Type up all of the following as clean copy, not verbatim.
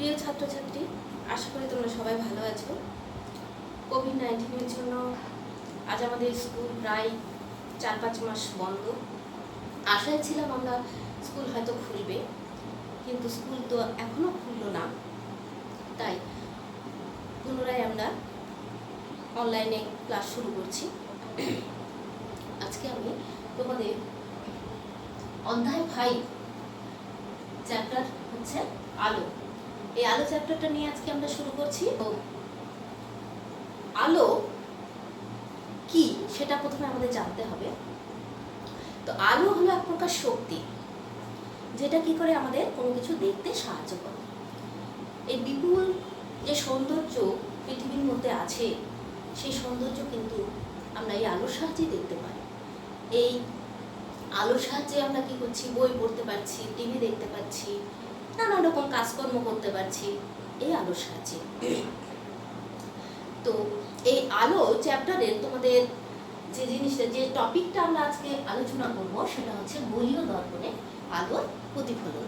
প্রিয় ছাত্রছাত্রী, আশা করি তোমরা সবাই ভালো আছো। কোভিড-19 জন্য আজ আমাদের স্কুল প্রায় 4-5 মাস বন্ধ। আশায় ছিলাম আমরা স্কুল হয়তো খুলবে, কিন্তু স্কুল তো এখনও খুললো না। তাই পুনরায় আমরা অনলাইনে ক্লাস শুরু করছি। আজকে আমি তোমাদের অধ্যায় 5 চ্যাপ্টার হচ্ছে আলো, এই আলো চ্যাপ্টারটা নিয়ে আজকে আমরা শুরু করছি। তো আলো কি সেটা প্রথমে আমাদের জানতে হবে। তো আলো হলো এক প্রকার শক্তি, যেটা কি করে আমাদের কোনো কিছু দেখতে সাহায্য করে। এই বিপুল যে সৌন্দর্য পৃথিবীর মধ্যে আছে, সেই সৌন্দর্য কিন্তু আমরা এই আলোর সাহায্যে দেখতে পাই। এই আলোর সাহায্যে আমরা কি করছি, বই পড়তে পারছি, টিভি দেখতে পাচ্ছি, নানা রকম কাজকর্ম করতে পারছি এই আলোর সাহায্যে। তো এই আলো চ্যাপ্টারের তোমাদের যে জিনিসটা, যে টপিকটা আমরা আজকে আলোচনা করব, সেটা হচ্ছে গোলীয় দর্পণে আলোর প্রতিফলন।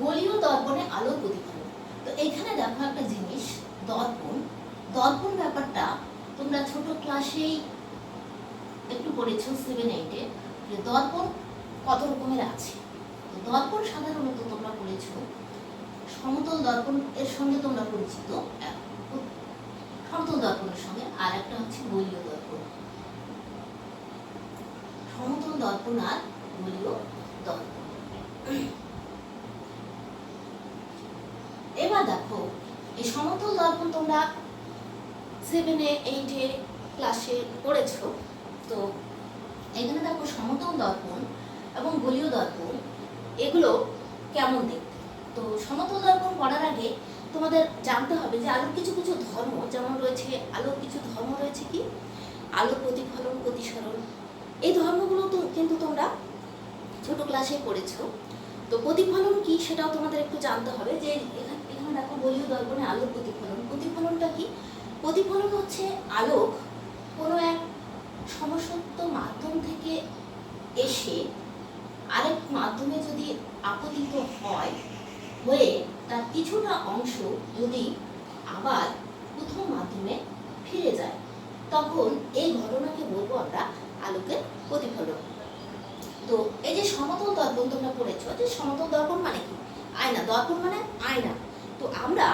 গোলীয় দর্পণে আলোর প্রতিফলন। তো এখানে দেখো একটা জিনিস, দর্পণ। দর্পণ ব্যাপারটা তোমরা ছোট ক্লাসেই একটু পড়েছো, 7-8-এ, যে দর্পণ কত রকমের আছে। তো দর্পণ সাধারণত তোমরা পড়েছো সমতল দর্পণ এর সঙ্গে তোমরা পরিচিত, সমতল দর্পণের সঙ্গে, আর একটা হচ্ছে গোলীয় দর্পণ। সমতল দর্পণ আর গোলীয় দর্পণ। এবার দেখো, এই সমতল দর্পণ তোমরা 7-8-এ ক্লাসে পড়েছো। তো এখানে দেখো সমতল দর্পণ এবং গোলীয় দর্পণ এগুলো কেমন দেখতে। তো সমতল দর্পণ পড়ার আগে তোমাদের জানতে হবে যে আলোর কিছু কিছু ধর্ম যেমন রয়েছে, আলোর কিছু ধর্ম রয়েছে কি, আলোর প্রতিফলন, প্রতিসরণ, এই ধর্মগুলো তো কিন্তু তোমরা ছোট ক্লাসে পড়েছো। তো প্রতিফলন কি সেটাও তোমাদের একটু জানতে হবে। যে এখানে দেখো গোলীয় দর্পণে আলোর প্রতিফলন। প্রতিফলনটা কি? প্রতিফলন হচ্ছে আলোক কোনো এক সমসত্ব মাধ্যম থেকে এসে আরেক মাধ্যমে যদি আপতিত হয়ে তার কিছুটা অংশ যদি আবার প্রথম মাধ্যমে ফিরে যায়, তখন এই ঘটনাকে বলবো আমরা আলোকের প্রতিফলন। তো এই যে সমতল দর্পণ তোমরা পড়েছো, যে সমতল দর্পণ মানে কি, আয়না। দর্পণ মানে আয়না। তো আমরা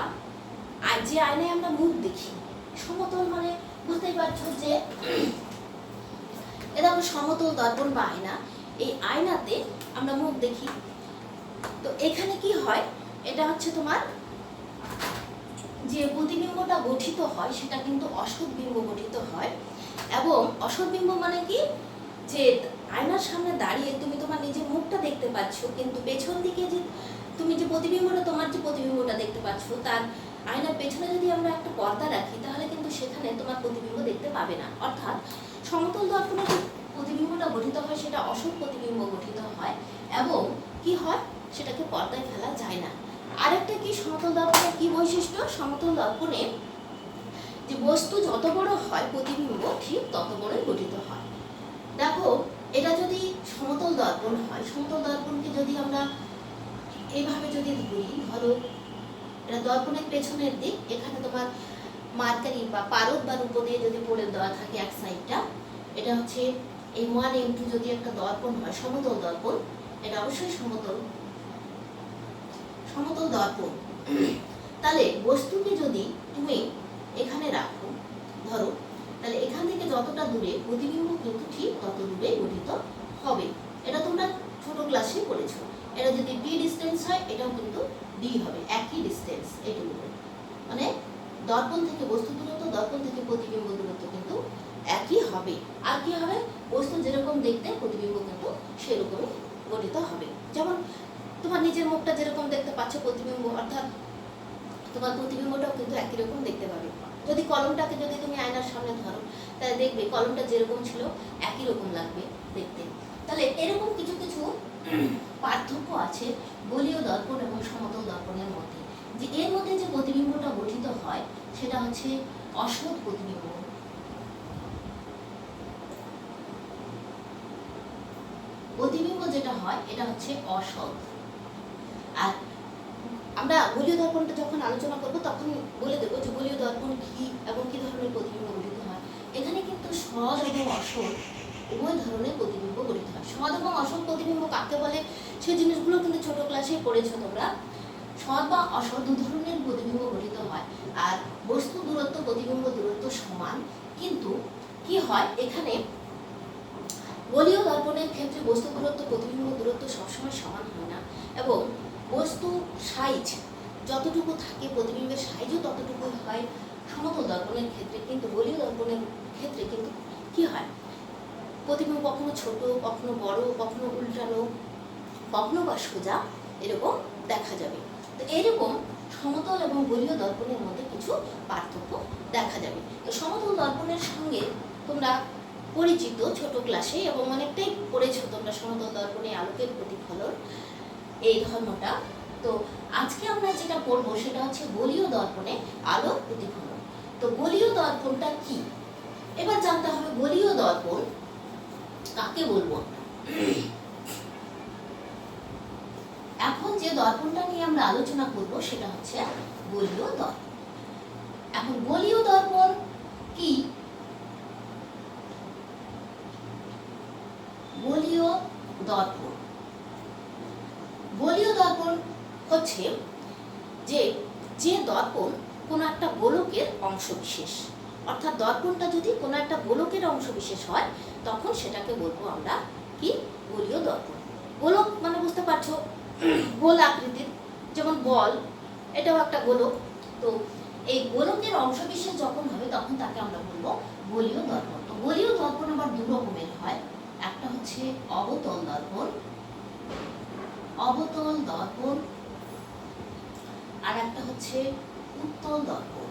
যে আয়নায় আমরা মুখ দেখি, সমতল মানে বুঝতেই পারছো যে এটা আমরা সমতল দর্পণ বা আয়না। এই আয়নাতে আমরা মুখ দেখি। তো এখানে কি হয়, এটা হচ্ছে তোমার যে প্রতিবিম্বটা গঠিত হয় সেটা কিন্তু অসৎ বিম্ব গঠিত হয়। এবং অসৎ বিম্ব মানে কি, যে আয়নার সামনে দাঁড়িয়ে তুমি তোমার নিজের মুখটা দেখতে পাচ্ছ, কিন্তু পেছন দিকে যে তুমি যে প্রতিবিম্বটা, তোমার যে প্রতিবিম্বটা দেখতে পাচ্ছ, তার আয়নার পেছনে যদি আমরা একটা পর্দা রাখি, তাহলে কিন্তু সেখানে তোমার প্রতিবিম্ব দেখতে পাবে না। অর্থাৎ সমতল দর্পণে যে প্রতিবিম্বটা গঠিত হয় সেটা অসৎ প্রতিবিম্ব গঠিত হয় এবং কি হয়, সেটাকে পর্দায় ফেলা যায় না। আরেকটা কি, সমতল দর্পণের কি বৈশিষ্ট্য, সমতল দর্পণে যে বস্তু যত বড় হয় প্রতিবিম্ব ঠিক তত বড়ই গঠিত হয়। দেখো, এটা যদি সমতল দর্পণ হয়, সমতল দর্পণকে যদি আমরা এইভাবে যদি ধরি, ধরো এটা দর্পণের পেছনের দিক, এখানে তোমার মার্কারি বা পারদ বা রূপো দিয়ে যদি পড়ে দেওয়া থাকে এক সাইডটা, এটা হচ্ছে এই 1M2 যদি একটা দর্পণ হয়, সমতল দর্পণ, এটা অবশ্যই সমতল দর্পণ। তাহলে বস্তুকে যদি তুমি এখানে রাখো, ধরো, তাহলে এখান থেকে যতটা দূরে প্রতিবিম্ব কিন্তু ঠিক তত দূরে গঠিত হবে। এটা তোমরা ছোট ক্লাসে পড়েছো। এটা যদি ডি ডিস্টেন্স হয়, এটাও কিন্তু ডি হবে, একই ডিস্টেন্স। এটুকু মানে দর্পণ থেকে বস্তু দূরত্ব, দর্পণ থেকে প্রতিবিম্ব দূরত্ব কিন্তু একই হবে। আর কি হবে, বস্তু যেরকম দেখতে প্রতিবিম্ব কিন্তু সেরকমই গঠিত হবে। যেমন তোমার নিজের মুখটা যেরকম দেখতে পাচ্ছ প্রতিবিম্ব, অর্থাৎ তোমার প্রতিবিম্বটাও কিন্তু একই রকম দেখতে পাবে। যদি কলমটাকে যদি তুমি আয়নার সামনে ধরো, তাহলে দেখবে কলমটা যেরকম ছিল একই রকম লাগবে দেখতে। তাহলে এরকম কিছু কিছু পার্থক্য আছে গোলীয় দর্পণ এবং সমতল দর্পণের মধ্যে। যে এর মধ্যে যে প্রতিবিম্বটা গঠিত হয় সেটা হচ্ছে অসৎ প্রতিবিম্ব। প্রতিবিম্ব যেটা হয় এটা হচ্ছে অসৎ। আর আমরা গোলীয় দর্পণটা যখন আলোচনা করব তখন বলে দেবো যে গোলীয় দর্পণ কি এবং কি ধরনের প্রতিবিম্ব গঠিত হয়। এখানে কিন্তু সৎ এবং অসৎ উভয় ধরনের প্রতিবিম্ব গঠিত হয়। সৎ এবং অসৎ প্রতিবিম্ব কাকে বলে সেই জিনিসগুলো কিন্তু ছোট ক্লাসেই পড়েছো তোমরা। সৎ বা অসৎ দু ধরনের প্রতিবিম্ব গঠিত হয়, আর বস্তু দূরত্ব প্রতিবিম্ব দূরত্ব সমান। কিন্তু কি হয় এখানে গোলীয় দর্পণের ক্ষেত্রে বস্তু দূরত্ব প্রতিবিম্ব দূরত্ব সবসময় সমান হয় না, এবং বস্তু সাইজ যতটুকু থাকে প্রতিবিম্বের সাইজও ততটুকুই হয় সমতল দর্পণের ক্ষেত্রে। কিন্তু গোলীয় দর্পণের ক্ষেত্রে কিন্তু কি হয়, প্রতিবিম্ব কখনো ছোট, কখনো বড়, কখনো উল্টানো, কখনো বা সোজা এরকম দেখা যাবে। তো এরকম সমতল এবং গোলীয় দর্পণের মধ্যে কিছু পার্থক্য দেখা যাবে। তো সমতল দর্পণের সঙ্গে তোমরা পরিচিত ছোট ক্লাসে, এবং অনেকটাই পড়েছো তোমরা সমতল দর্পণে আলোকের প্রতিফলন এই ধর্মটা। তো আজকে আমরা যেটা পড়বো সেটা হচ্ছে গোলীয় দর্পণে আলোক প্রতিফলন। তো গোলীয় দর্পণটা কি এবার জানতে হবে। গোলীয় দর্পণ কাকে বলবো? এখন যে দর্পণটা নিয়ে আমরা আলোচনা করব সেটা হচ্ছে গোলীয় দর্পণ। এখন গোলীয় দর্পণ কি? গোলীয় দর্পণ, গোলীয় দর্পণ হচ্ছে যে দর্পণ কোনো একটা গোলকের অংশবিশেষ, অর্থাৎ দর্পণটা যদি কোনো একটা গোলকের অংশবিশেষ হয় তখন সেটাকে বলবো আমরা কি? গোলীয় দর্পণ। গোলক মানে বুঝতে পারছো, গোল আকৃতির, যেমন বল এটাও একটা গোলক। তো এই গোলকের অংশবিশেষ যখন হবে তখন তাকে আমরা বলবো গোলীয় দর্পণ। তো গোলীয় দর্পণ আবার দু রকমের হয়, একটা হচ্ছে অবতল দর্পণ, অবতল দর্পণ, আর একটা হচ্ছে উত্তল দর্পণ,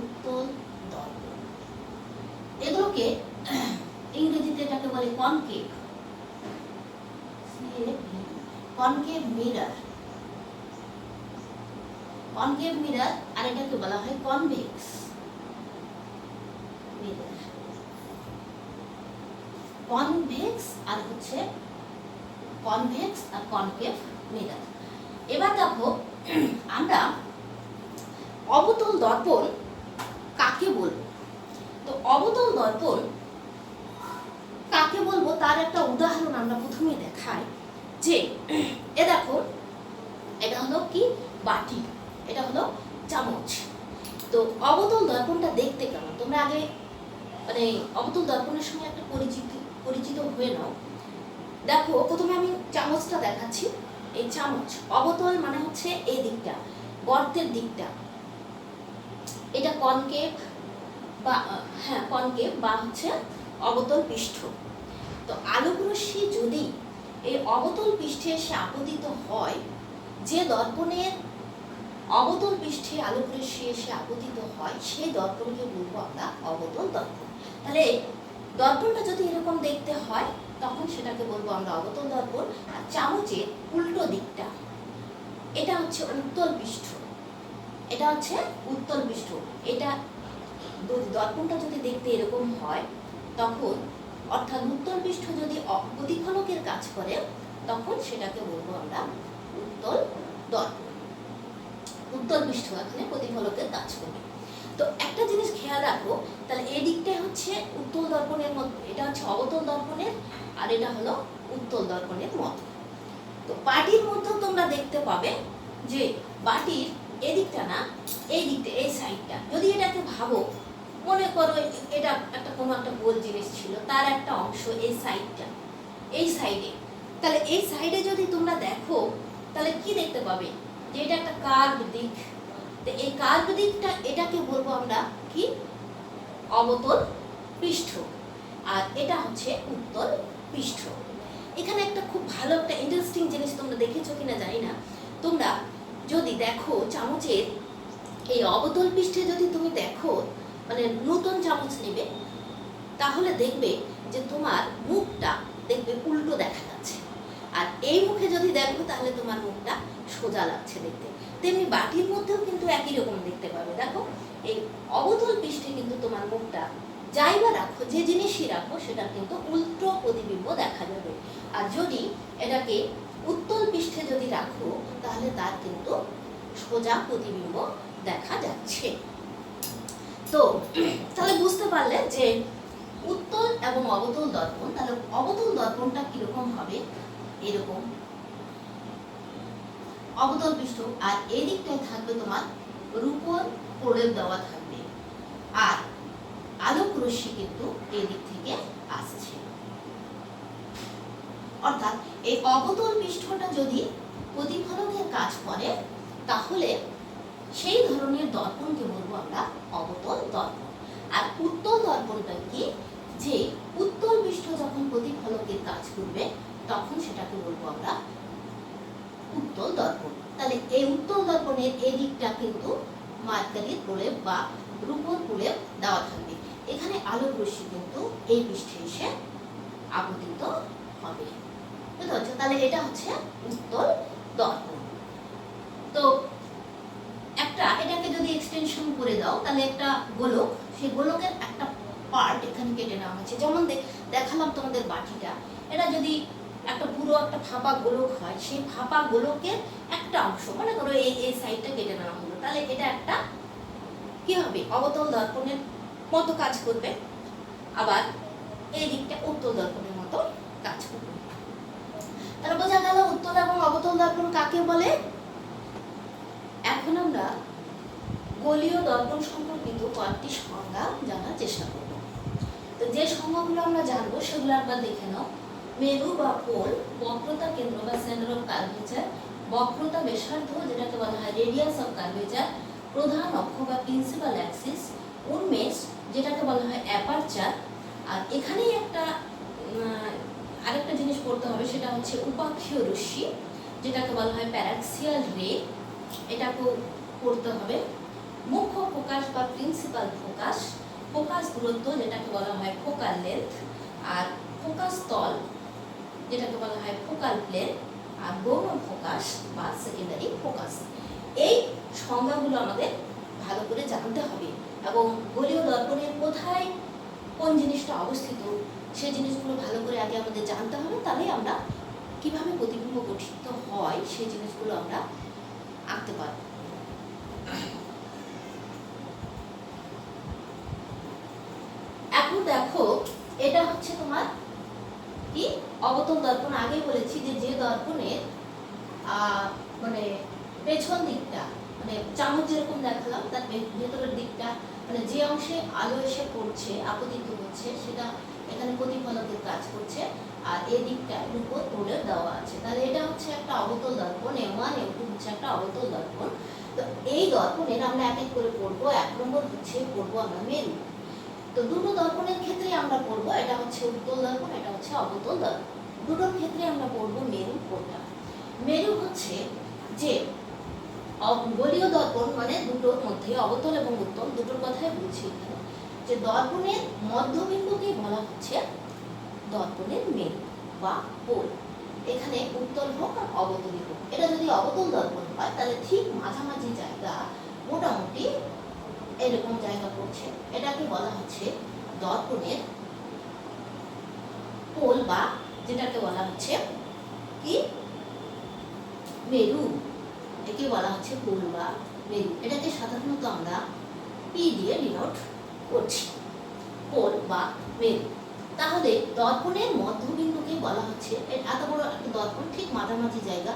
উত্তল দর্পণ। এগুলোকে ইংরেজিতে এটাকে বলে concave, concave mirror, concave mirror, আর এটাকে বলা হয় কনভেক্স মিরর, কনভেক্স আর হচ্ছে কনভেক্স আর কনকেভ মিরর। এবার দেখো আমরা অবতল দর্পণ কাকে বলবো। তো অবতল দর্পণ কাকে বলবো তার একটা উদাহরণ আমরা প্রথমে দেখাই। যে এ দেখো, এটা হলো কি? বাটি, এটা হলো চামচ। তো অবতল দর্পণটা দেখতে কেমন তোমরা আগে মানে অবতল দর্পণের সঙ্গে একটা পরিচিত হয়ে নাও। দেখো প্রথমে আমি চামচটা দেখাচ্ছি। এই চামচ অবতল মানে হচ্ছে এই দিকটা, গর্তের দিকটা, এটা কনকেভ বা কনকেভ বা হচ্ছে অবতল পৃষ্ঠ। তো আলোক রশ্মি যদি এই অবতল পৃষ্ঠে এসে আপতিত হয়, যে দর্পণের অবতল পৃষ্ঠে আলোক রশ্মি এসে আপতিত হয় সেই দর্পণকে বলবো আমরা অবতল দর্পণ। তাহলে দর্পণটা যদি এরকম দেখতে হয় তখন সেটাকে বলবো আমরা অবতল দর্পণ। আর চামচের উল্টো দিকটা, এটা হচ্ছে উত্তল পৃষ্ঠ, এটা হচ্ছে উত্তল পৃষ্ঠ। এটা দর্পণটা যদি দেখতে এরকম হয় তখন, অর্থাৎ উত্তল পৃষ্ঠ যদি প্রতিফলকের কাজ করে তখন সেটাকে বলবো আমরা উত্তল দর্পণ। উত্তল পৃষ্ঠ এখানে প্রতিফলকের কাজ করবে। তো একটা জিনিস খেয়াল রাখো, তাহলে এই দিকটাই হচ্ছে উত্তল দর্পণের মধ্যে, এটা হচ্ছে অবতল দর্পণের, আর এটা হলো উত্তল দর্পণের মতো। তো বাটির মধ্যেও তোমরা দেখতে পাবে যে বাটির এদিকটা না, এই দিকটা, এই সাইডটা, যদি এটাকে ভাবো, মনে করো এটা একটা কোনো একটা গোল জিনিস ছিল, তার একটা অংশ এই সাইডটা, এই সাইডে, তাহলে এই সাইডে যদি তোমরা দেখো তাহলে কি দেখতে পাবে? যে এটা একটা কার্ভ দিক। তো এই কার্ভ দিকটা, এটাকে বলবো আমরা কি? অবতল পৃষ্ঠ, আর এটা হচ্ছে উত্তল পৃষ্ঠ। এখানে একটা খুব ভালো একটা ইন্টারেস্টিং জিনিস তোমরা দেখেছো কিনা জানি না, তোমরা যদি দেখো চামচের এই অবতল পৃষ্ঠে যদি তুমি দেখো, মানে নতুন চামচ নেবে, তাহলে দেখবে যে তোমার মুখটা দেখবে উল্টো দেখা যাচ্ছে, আর এই মুখে যদি দেখো তাহলে তোমার মুখটা সোজা লাগছে দেখতে। তেমনি বাটির মধ্যেও কিন্তু একই রকম দেখতে পাবে। দেখো এই অবতল পৃষ্ঠে কিন্তু তোমার মুখটা যাই বা রাখো, যে জিনিসই রাখো, সেটা কিন্তু উল্টো প্রতিবিম্ব দেখা যাবে। আর যদি এটাকে উত্তল পৃষ্ঠে যদি রাখো তাহলে তাহলে তার কিন্তু সোজা প্রতিবিম্ব দেখা যাচ্ছে। তো তাহলে বুঝতে পারলে যে উত্তল এবং অবতল দর্পণ। তাহলে অবতল দর্পণটা কিরকম হবে, এরকম অবতল পৃষ্ঠ, আর এই দিকটায় থাকবে তোমার রূপোর প্রলেপ দেওয়া থাকবে, আর আলোক রশ্মি কিন্তু এই দিক থেকে আসছে। অর্থাৎ এই অবতল পৃষ্ঠটা যদি প্রতিফলকের কাজ করে তাহলে সেই ধরনের দর্পণকে বলবো আমরা অবতল দর্পণ। আর উত্তল দর্পণটা কি, যে উত্তল পৃষ্ঠ যখন প্রতিফলকের কাজ করবে তখন সেটাকে বলবো আমরা উত্তল দর্পণ। তাহলে এই উত্তল দর্পণের এই দিকটা কিন্তু মার্কারির প্রলেপ বা রূপোর প্রলেপ দেওয়া থাকবে। এখানে আলোক রশ্মি কিন্তু এই পৃষ্ঠে এসে আপতিত হবে, বুঝতে পারছো? তাহলে এটা হচ্ছে উত্তল দর্পণ। তো এটাকে যদি এক্সটেনশন করে দাও তাহলে একটা গোলক, সেই গোলকের একটা পার্ট এখানে কেটে নেওয়া হয়েছে। যেমন দেখালাম তোমাদের বাটিটা, এটা যদি একটা পুরো একটা ফাঁপা গোলক হয়, সেই ফাঁপা গোলকের একটা অংশ মনে করো এই সাইডটা কেটে নেওয়া হলো, তাহলে এটা একটা কি হবে, অবতল দর্পণের মতো কাজ করবে, আবার এই দিকটা উত্তল দর্পণের মতো কাজ করবে। তাহলে বোঝা গেল উত্তল এবং অবতল দর্পণ কাকে বলে। এখন আমরা গোলীয় দর্পণ সম্পর্কিত কয়েকটি সংজ্ঞা জানার চেষ্টা করব। তো যে সংজ্ঞাগুলো আমরা জানবো সেগুলো একবার দেখে নাও। মেরু বা পোল, বক্রতা কেন্দ্র বা সেন্টার অফ কার্ভেচার, বক্রতা ব্যাসার্ধ যেটাকে বলা হয় রেডিয়াস অফ কার্ভেচার, প্রধান অক্ষ বা প্রিন্সিপাল অ্যাক্সিস, উন্মেষ যেটাকে বলা হয় অ্যাপারচার। আর এখানেই আরেকটা জিনিস পড়তে হবে, সেটা হচ্ছে উপাক্ষীয় রশ্মি যেটাকে বলা হয় প্যারাক্সিয়াল রে, এটাকেও পড়তে হবে। মুখ্য ফোকাস বা প্রিন্সিপাল ফোকাস, ফোকাস দূরত্ব যেটাকে বলা হয় ফোকাল লেন্থ, আর ফোকাস তল যেটাকে বলা হয় ফোকাল প্লেন, আর গৌণ ফোকাস বা সেকেন্ডারি ফোকাস। এই সংজ্ঞাগুলো আমাদের ভালো করে জানতে হবে, এবং গোলীয় দর্পণের কোথায় কোন জিনিসটা অবস্থিত সেই জিনিসগুলো ভালো করে আগে আমাদের জানতে হবে, তাহলে আমরা কিভাবে প্রতিবিম্ব গঠিত হয় সেই জিনিসগুলো আমরা আঁকতে পারব। এখন দেখো এটা হচ্ছে তোমার কি অবতল দর্পণ। আগেই বলেছি যে দর্পণের মানে পেছন দিকটা, মানে চামচ যেরকম দেখালাম তার ভেতরের দিকটা, মানে যে অংশে আলো এসে পড়ছে আপতিত হচ্ছে সেটা এখানে প্রতিফলকের কাজ করছে, আর এই দিকটা রূপোর প্রলেপ দেওয়া আছে। তাহলে এটা হচ্ছে একটা অবতল দর্পণ, M1 M2 হচ্ছে একটা অবতল দর্পণ। তো এই দর্পণের আমরা এক এক করে পড়বো। এক নম্বর হচ্ছে পড়বো আমরা মেরু। তো দুটো দর্পণের ক্ষেত্রে আমরা পড়বো, এটা হচ্ছে উত্তল দর্পণ, এটা হচ্ছে অবতল দর্পণ। দুটোর ক্ষেত্রে আমরা পড়বো মেরু কোনটা। মেরু হচ্ছে যে গোলীয় দর্পণ, মানে দুটোর মধ্যে অবতল এবং উত্তল দুটোর কথাই বলছি এখানে, যে দর্পণের মধ্যবিন্দুকে বলা হচ্ছে দর্পণের মেরু বা পোল। এখানে উত্তল হোক আর অবতলই হোক, এটা যদি অবতল দর্পণ হয় তাহলে ঠিক মাঝামাঝি জায়গা, মোটামুটি এরকম জায়গা পড়ছে, এটাকে বলা হচ্ছে দর্পণের পোল, বা যেটাকে বলা হচ্ছে কি মেরু, একে বলা হচ্ছে পোল বা মেরু। এটাকে সাধারণত আমরা পি দিয়ে ডিনোট করছি, পোল বা মেরু। তাহলে দর্পণের মধ্যবিন্দুকে বলা হচ্ছে, এত বড় একটা দর্পণ ঠিক মাঝামাঝি জায়গা,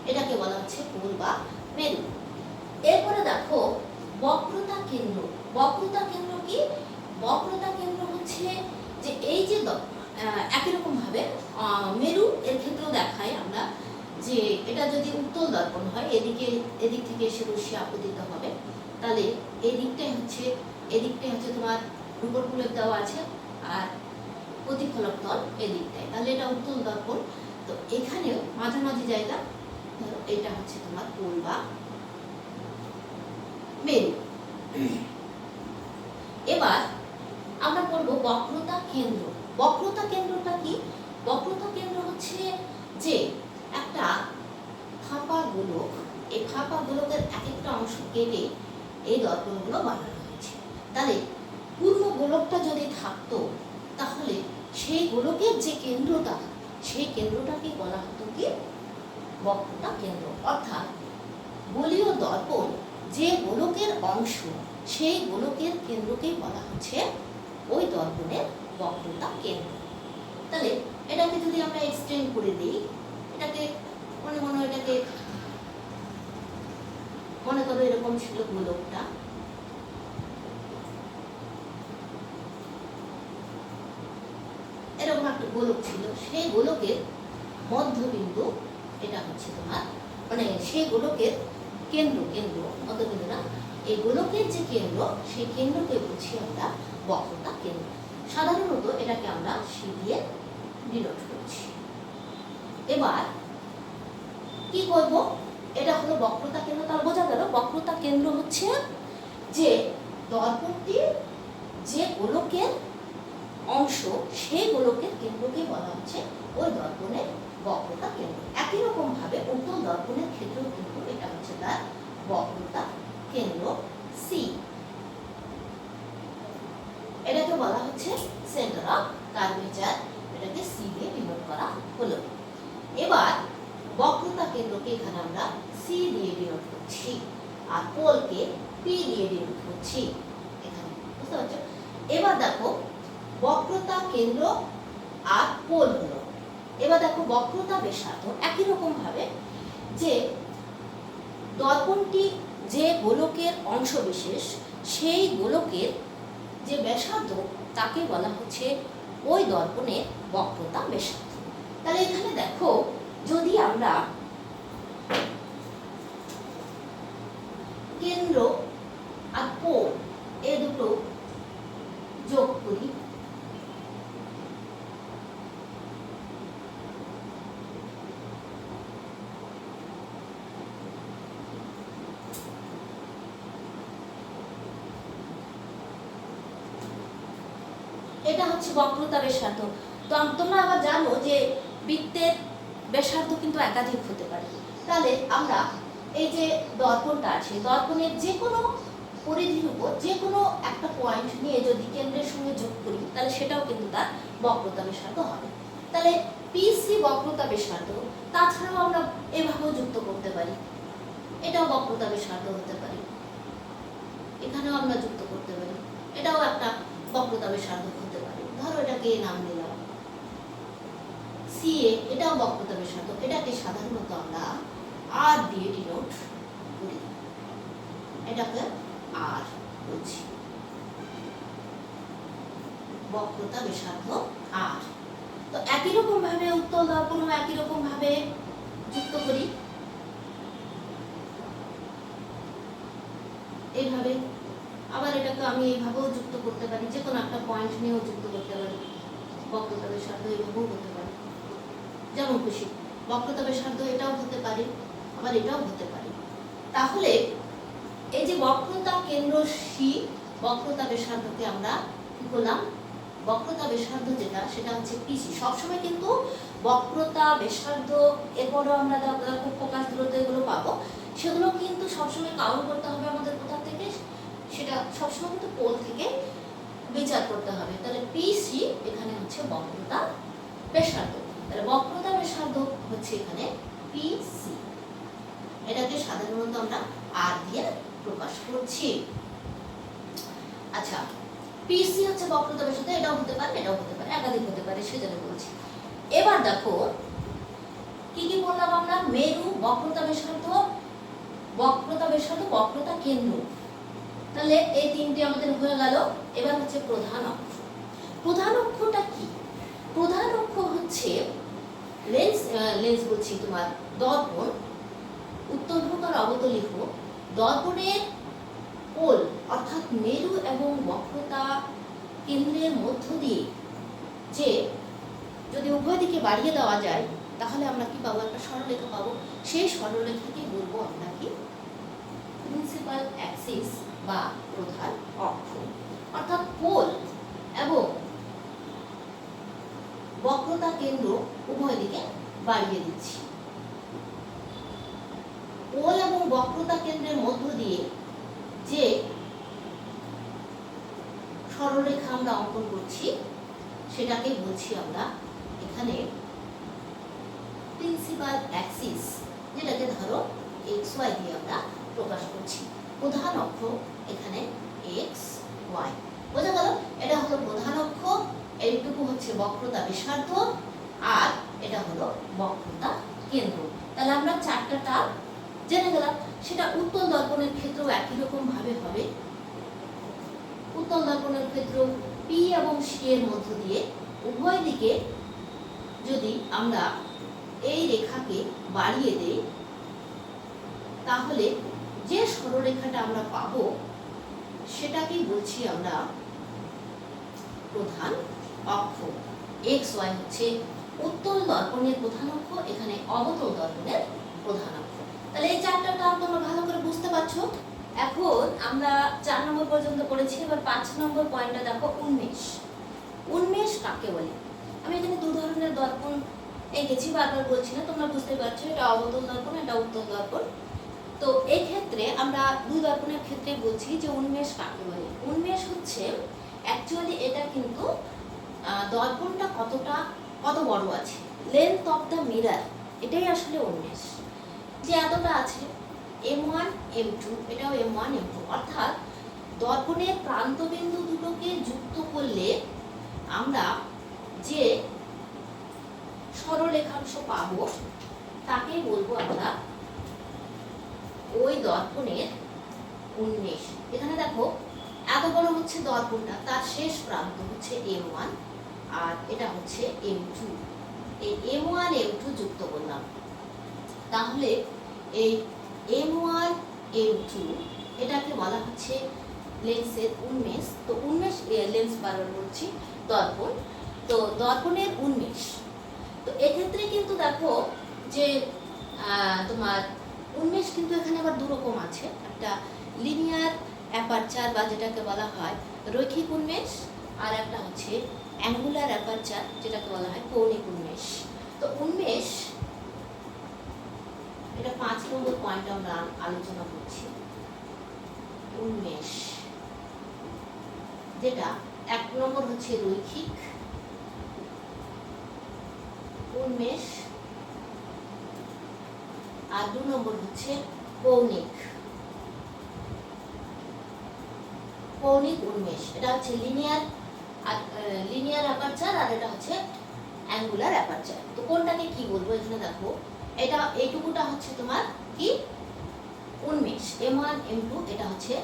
এটাকে বলা হচ্ছে পোল বা মেরু। এরপরে দেখো বক্রতা কেন্দ্র। বক্রতা কেন্দ্র কি? বক্রতা কেন্দ্র হচ্ছে যে এই যে একই রকম ভাবে মেরু এর ক্ষেত্রেও দেখাই আমরা, যে এটা যদি উত্তল দর্পণ হয় এদিক থেকে এসে রশ্মি আপতিত হবে, তাহলে এদিকটাই হচ্ছে তোমার রূপোর প্রলেপ দেওয়া আছে, আর প্রতিফলক তল এদিকটাই, তাহলে এটা উত্তল দর্পণ। তো এখানেও মাঝামাঝি জায়গা, ধরো এটা হচ্ছে তোমার পোল বা মেরু। এবার আমরা পড়বো বক্রতা কেন্দ্র। বক্রতা কেন্দ্রটা কি? বক্রতা কেন্দ্র হচ্ছে যে একটা ফাঁপা গোলক, এই ফাঁপা গোলকের এক একটা অংশ কেটে এই দর্পণগুলো বানানো হয়েছে। তাহলে পূর্ণ গোলকটা যদি থাকতো তাহলে সেই গোলকের যে কেন্দ্রটা, সেই কেন্দ্রটাকে বলা হতো কি বক্রতা কেন্দ্র। অর্থাৎ গোলীয় দর্পণ যে গোলকের অংশ সেই গোলকের কেন্দ্রকেই বলা হচ্ছে ওই দর্পণের বক্রতা কেন্দ্র। তাহলে এটাকে যদি আমরা এক্সটেন্ড করে দিই, এটাকে মনে করো এরকম ছিল গোলকটা, এরকম একটা গোলক ছিল, সেই গোলকের মধ্যবিন্দু এটা হচ্ছে তোমার সেই গোলকের কেন্দ্র মধ্যবিন্দু না, এই গোলকের যে কেন্দ্র সেই কেন্দ্রকে বলছি আমরা বক্রতা কেন্দ্র। সাধারণত এটাকে আমরা সি দিয়ে ডিনোট করছি। এবার কি করব, এটা হলো বক্রতা কেন্দ্র। তার বোঝা গেল বক্রতা কেন্দ্র হচ্ছে যে দর্পণটির যে গোলকের অংশ সেই গোলকের কেন্দ্রকে বলা হচ্ছে ওই দর্পণের বক্রতা কেন্দ্র। একই রকম ভাবে উত্তল দর্পণের ক্ষেত্রেও কিন্তু এটা হচ্ছে তার বক্রতা কেন্দ্র সি। এটাকে বলা হচ্ছে সেন্টার অফ কার্ভেচার, এটাকে সি দিয়ে ডিনোট করা হলো। এবার বক্রতা কেন্দ্রকে এখানে আমরা সি দিয়ে ডিনোট করছি আর পোলকে পি দিয়ে ডিনোট করছি এখানে, বুঝতে পারছো? এবার দেখো বক্রতা কেন্দ্র আর পোল হলো। এবার দেখো বক্রতা ব্যাসার্ধ একই রকম ভাবে যে দর্পণটি যে গোলকের অংশ বিশেষ সেই গোলকের যে ব্যাসার্ধ তাকে বলা হচ্ছে ওই দর্পণের বক্রতা ব্যাসার্ধ। তাহলে এখানে দেখো যদি আমরা কেন্দ্র আর পোল এ দুটো যোগ করি, এটা হচ্ছে বক্রতা ব্যাসার্ধ। তো তোমরা আবার জানো যে বৃত্তের ব্যাসার্ধ কিন্তু একাধিক হতে পারে। তাহলে আমরা এই যে দর্পণটা আছে, দর্পণের যে কোনো পরিধির উপর যে কোনো একটা পয়েন্ট নিয়ে যদি কেন্দ্রের সঙ্গে যোগ করি তাহলে সেটাও কিন্তু তার বক্রতা ব্যাসার্ধ হবে। তাহলে পিসি বক্রতা ব্যাসার্ধ, তাছাড়াও আমরা এভাবেও যুক্ত করতে পারি, এটাও বক্রতা ব্যাসার্ধ হতে পারে, এখানেও আমরা যুক্ত করতে পারি, এটাও একটা বক্রতা ব্যাসার্ধ হতে পারে। ধরো এটাকে নাম দিলাম সিএ, এটাও বক্রতা ব্যাসার্ধ। এটাকে সাধারণত আমরা আর দিয়ে ডিনোট করি, এটাকে আর বলছি, বক্রতা ব্যাসার্ধ আর। তো একই রকম ভাবে উত্তল দর্পণ একই রকম ভাবে যুক্ত করি এইভাবে। আবার এটাকে আমি এইভাবেও যুক্ত করতে পারি, যে কোনো একটা পয়েন্ট নিয়েও যুক্ত করতে পারি, বক্রতা ব্যাসার্ধ এইভাবেও হতে পারে, যেমন খুশি। বক্রতা ব্যাসার্ধ এটাও হতে পারে, আবার এটাও হতে পারে। তাহলে এই যে বক্রতা কেন্দ্র সি, বক্রতা ব্যাসার্ধকে আমরা কি করলাম, বক্রতা ব্যাসার্ধ যেটা সেটা হচ্ছে পিসি। সবসময় কিন্তু বক্রতা ব্যাসার্ধ এরপরও আমরা প্রকাশ দূরত্ব এগুলো পাবো, সেগুলো কিন্তু সবসময় কাউন্ট করতে হবে আমাদের কোথা থেকে, সেটা সবসময় কিন্তু পোল থেকে বিচার করতে হবে। তাহলে পিসি এখানে হচ্ছে বক্রতা ব্যাসার্ধ, তাহলে বক্রতা ব্যাসার্ধ হচ্ছে এখানে পিসি। এটাকে সাধারণত আমরা আর দিয়ে প্রকাশ করছি। আচ্ছা, পিসি হচ্ছে বক্রতা ব্যাসার্ধ, এটাও হতে পারে এটাও হতে পারে, একাধিক হতে পারে, সেজন্য বলছি। এবার দেখো কি কি বললাম আমরা, মেরু বক্রতা ব্যাসার্ধ, বক্রতা ব্যাসার্ধ, বক্রতা কেন্দ্র। তাহলে এই তিনটি আমাদের হয়ে গেল। এবার হচ্ছে প্রধান অক্ষ। প্রধান অক্ষটা কি? প্রধান অক্ষ হচ্ছে লেন্স বলছি তোমার দর্পণ, উত্তলমুখ আর অবতলিক দর্পণের পোল অর্থাৎ মেরু এবং বক্রতা কেন্দ্রের মধ্য দিয়ে যে যদি উভয় দিকে বাড়িয়ে দেওয়া যায় তাহলে আমরা কি পাবো, একটা সরলরেখা পাবো। সেই সরলরেখাকে বলবো আমরা কি, প্রিন্সিপাল অ্যাক্সিস বা প্রধান অক্ষ। অর্থাৎ পোল এবং বক্রতা কেন্দ্র উভয় দিকে বাড়িয়ে দিচ্ছি। পোল এবং বক্রতা কেন্দ্রের মধ্য দিয়ে যে সরলরেখা আমরা অঙ্কন করছি সেটাকে বলছি আমরা এখানে প্রিন্সিপাল অ্যাক্সিস, যেটাকে ধরো এক্স ওয়াই দিয়ে আমরা প্রকাশ করছি। প্রধান অক্ষ এখানে এক্স ওয়াই, বোঝা গেল? এটা হলো প্রধান অক্ষ, এইটুকু হচ্ছে বক্রতা ব্যাসার্ধ, আর এটা হলো বক্রতা কেন্দ্র। তাহলে আমরা চারটা জেনে গেলাম। সেটা উত্তল দর্পণের ক্ষেত্রেও একই রকম ভাবে হবে। উত্তল দর্পণের ক্ষেত্রেও পি এবং সি এর মধ্য দিয়ে উভয় দিকে যদি আমরা এই রেখাকে বাড়িয়ে দেই, তাহলে যে সরলরেখাটা আমরা পাবো সেটাকেই বলছি আমরা প্রধান অক্ষ। এক্স ওয়াই হচ্ছে উত্তল দর্পণের প্রধান অক্ষ, এখানে অবতল দর্পণের প্রধান অক্ষ। তাহলে এই চারটা টার্ম তোমরা ভালো করে বুঝতে পারছো। এখন আমরা 4 নম্বর পর্যন্ত পড়েছি, এবার 5 নম্বর পয়েন্টটা দেখো, উন্মেষ। উন্মেষ কাকে বলে? আমি এখানে দু ধরনের দর্পণ এঁকেছি, বারবার বলছি না, তোমরা বুঝতে পারছো। এটা অবতল দর্পণ, এটা উত্তল দর্পণ। তো এই ক্ষেত্রে আমরা দুই দর্পণের ক্ষেত্রে বলছি যে উন্মেষ কাকে বলে। উন্মেষ হচ্ছে অ্যাকচুয়ালি এটা কিন্তু দর্পণটা কত বড় আছে, লেন্থ অফ দ্য মিরর, এটাই আসলে উন্মেষ। যে এতটা আছে M1 M2, এটাও M1 M2, অর্থাৎ দর্পণের প্রান্তবিন্দু দুটোকে যুক্ত করলে আমরা যে সরলরেখাংশ পাবো তাকে বলবো আমরা ওই দর্পণের উন্মেষ। এখানে দেখো এত বড় হচ্ছে দর্পণটা, তার শেষ প্রান্ত হচ্ছে M1 আর এটা হচ্ছে M2। এই M1 M2 যুক্ত করলাম, তাহলে এই M1 M2 এটাকে বলা হচ্ছে লেন্সের উন্মেষ। তো উন্মেষ, লেন্স বারবার বলছি, দর্পণ। তো দর্পণের উন্মেষ। তো এক্ষেত্রে কিন্তু দেখো যে তোমার উন্মেষ কিন্তু এখানে আবার দুরকম আছে। একটা লিনিয়ার অ্যাপারচার বা যেটাকে বলা হয় রৈখিক উন্মেষ, আর একটা হচ্ছে অ্যাঙ্গুলার অ্যাপারচার যেটাকে বলা হয় কৌণিক উন্মেষ। তো উন্মেষ, এটা 5 নম্বর পয়েন্ট আমরা আলোচনা করছি। উন্মেষ যেটা 1 নম্বর হচ্ছে রৈখিক উন্মেষ, আর 2 নম্বর হচ্ছে কৌণিক উন্মেষ। এটা হচ্ছে লিনিয়ার অ্যাপারচার, আর এটা হচ্ছে অ্যাঙ্গুলার অ্যাপারচার। তো কোনটাকে কি বলবো এখানে দেখো, এটা এইটুকুটা হচ্ছে তোমার কি উন্মেষ M1 M2, এটা হচ্ছে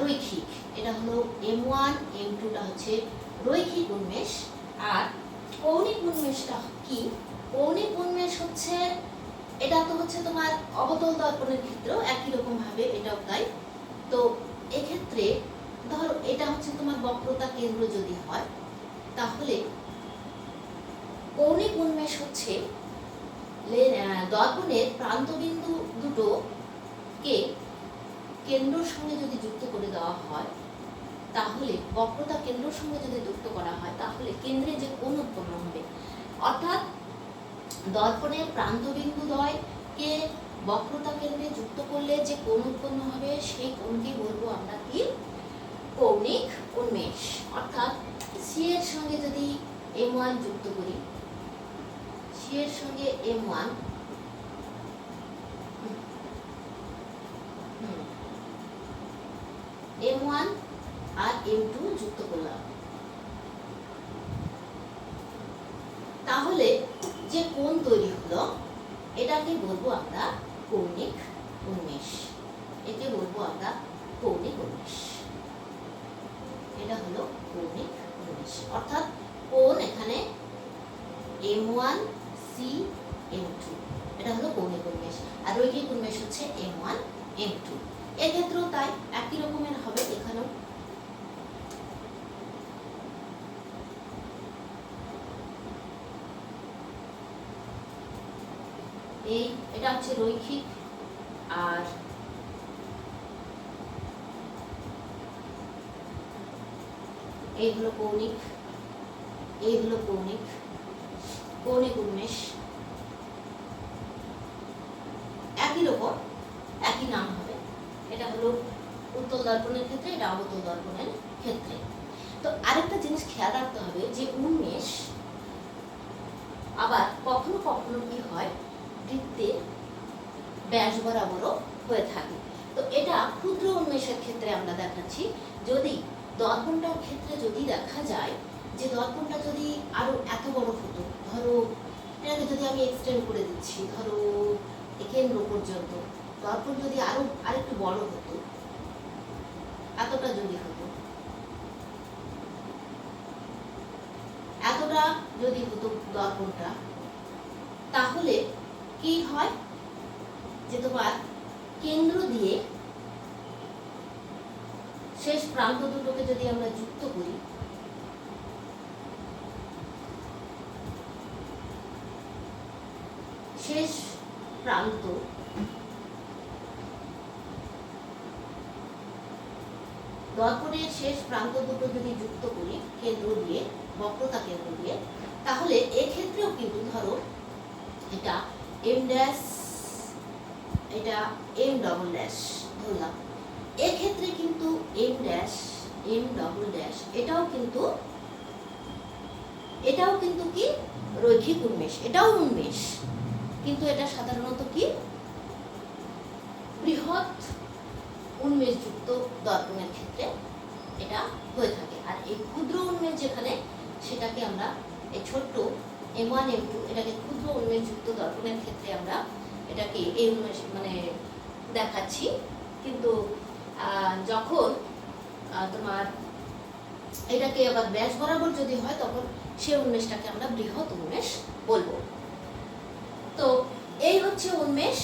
রৈখিক, এটা হলো M1 M2টা হচ্ছে রৈখিক উন্মেষ। আর কৌণিক উন্মেষটা কি? কৌণিক উন্মেষ হচ্ছে, এটা তো হচ্ছে তোমার অবতল দর্পণের ক্ষেত্রেও একই রকম ভাবে এটাও তাই। তো এক্ষেত্রে ধরো এটা হচ্ছে তোমার বক্রতা কেন্দ্র যদি হয়, তাহলে কৌণিক উন্মেষ হচ্ছে দর্পণের প্রান্তবিন্দু দুটোকে কেন্দ্রের সঙ্গে যদি যুক্ত করে দেওয়া হয়, তাহলে বক্রতা কেন্দ্রের সঙ্গে যদি যুক্ত করা হয়, তাহলে কেন্দ্রে যে কোণ উৎপন্ন হবে, অর্থাৎ দর্পণের প্রান্তবিন্দু দ্বয়কে বক্রতা কেন্দ্রে যুক্ত করলে যে কোণ উৎপন্ন হবে, সেই কোণকে বলবো আমরা কি কৌণিক উন্মেষ। অর্থাৎ সি এর সঙ্গে যদি M1 যুক্ত করি, সি এর সঙ্গে M1 আর M2 যুক্ত করলাম, তাহলে যে কোণ তৈরি হলো এটাকে বলবো আমরা কৌণিক উন্মেষ। একে বলবো আমরা কৌণিক উন্মেষ। এটা হলো কৌণিক উন্মেষ, অর্থাৎ কোণ এখানে M1 C M2, এটা হলো কৌণিক উন্মেষ। আর রৈখিক উন্মেষ হচ্ছে M1 M2। এক্ষেত্রেও তাই একই রকমের হবে এখানেও। এটা হচ্ছে রৈখিক, আর এই হলো কৌণিক, এই হলো কৌণিক উন্মেষ। একই রকম, একই নাম হবে। এটা হলো উত্তল দর্পণের ক্ষেত্রে, এটা অবতল দর্পণের ক্ষেত্রে। তো আরেকটা জিনিস খেয়াল রাখতে হবে যে উন্মেষ আবার কখনো কখনো কি হয়, বৃত্তের ব্যাস বরাবরও হয়ে থাকে। তো এটা ক্ষুদ্র উন্মেষের ক্ষেত্রে আমরা দেখাচ্ছি। যদি দর্পণটার ক্ষেত্রে যদি দেখা যায় যে দর্পণটা যদি আরো এত বড় হতো, ধরো এটাকে যদি আমি এক্সটেন্ড করে দিচ্ছি, ধরো কেন্দ্র পর্যন্ত দর্পণ যদি আরেকটু বড় হতো, এতটা যদি হতো, এতটা যদি হতো দর্পণটা, তাহলে কি হয় যে তোমার কেন্দ্র দিয়ে শেষ প্রান্ত দুটোকে যদি আমরা যুক্ত করি, শেষ প্রান্ত দর্পণের শেষ প্রান্ত দুটো যদি যুক্ত করি কেন্দ্র দিয়ে, বক্রতা কেন্দ্র দিয়ে, তাহলে এক্ষেত্রেও কিন্তু ধরো এটা এম ড্যাশ, এটা এম ডবল ড্যাশ ধরলাম, এক্ষেত্রে কিন্তু M dash, M double dash এটাও কিন্তু কি রৈখিক উন্মেষ, এটাও উন্মেষ, কিন্তু এটা সাধারণত কি বৃহৎ উন্মেষযুক্ত দর্পণের ক্ষেত্রে এটা হয়ে থাকে। আর এই ক্ষুদ্র উন্মেষ যেখানে, সেটাকে আমরা এই ছোট্ট M1 M2 এটাকে ক্ষুদ্র উন্মেষযুক্ত দর্পণের ক্ষেত্রে আমরা এটাকে এই উন্মেষ মানে দেখাচ্ছি। কিন্তু যখন তোমার এটাকে আবার ব্যাস বরাবর যদি হয়, তখন সেই উন্মেষটাকে আমরা বৃহৎ উন্মেষ বলবো। তো এই হচ্ছে উন্মেষ।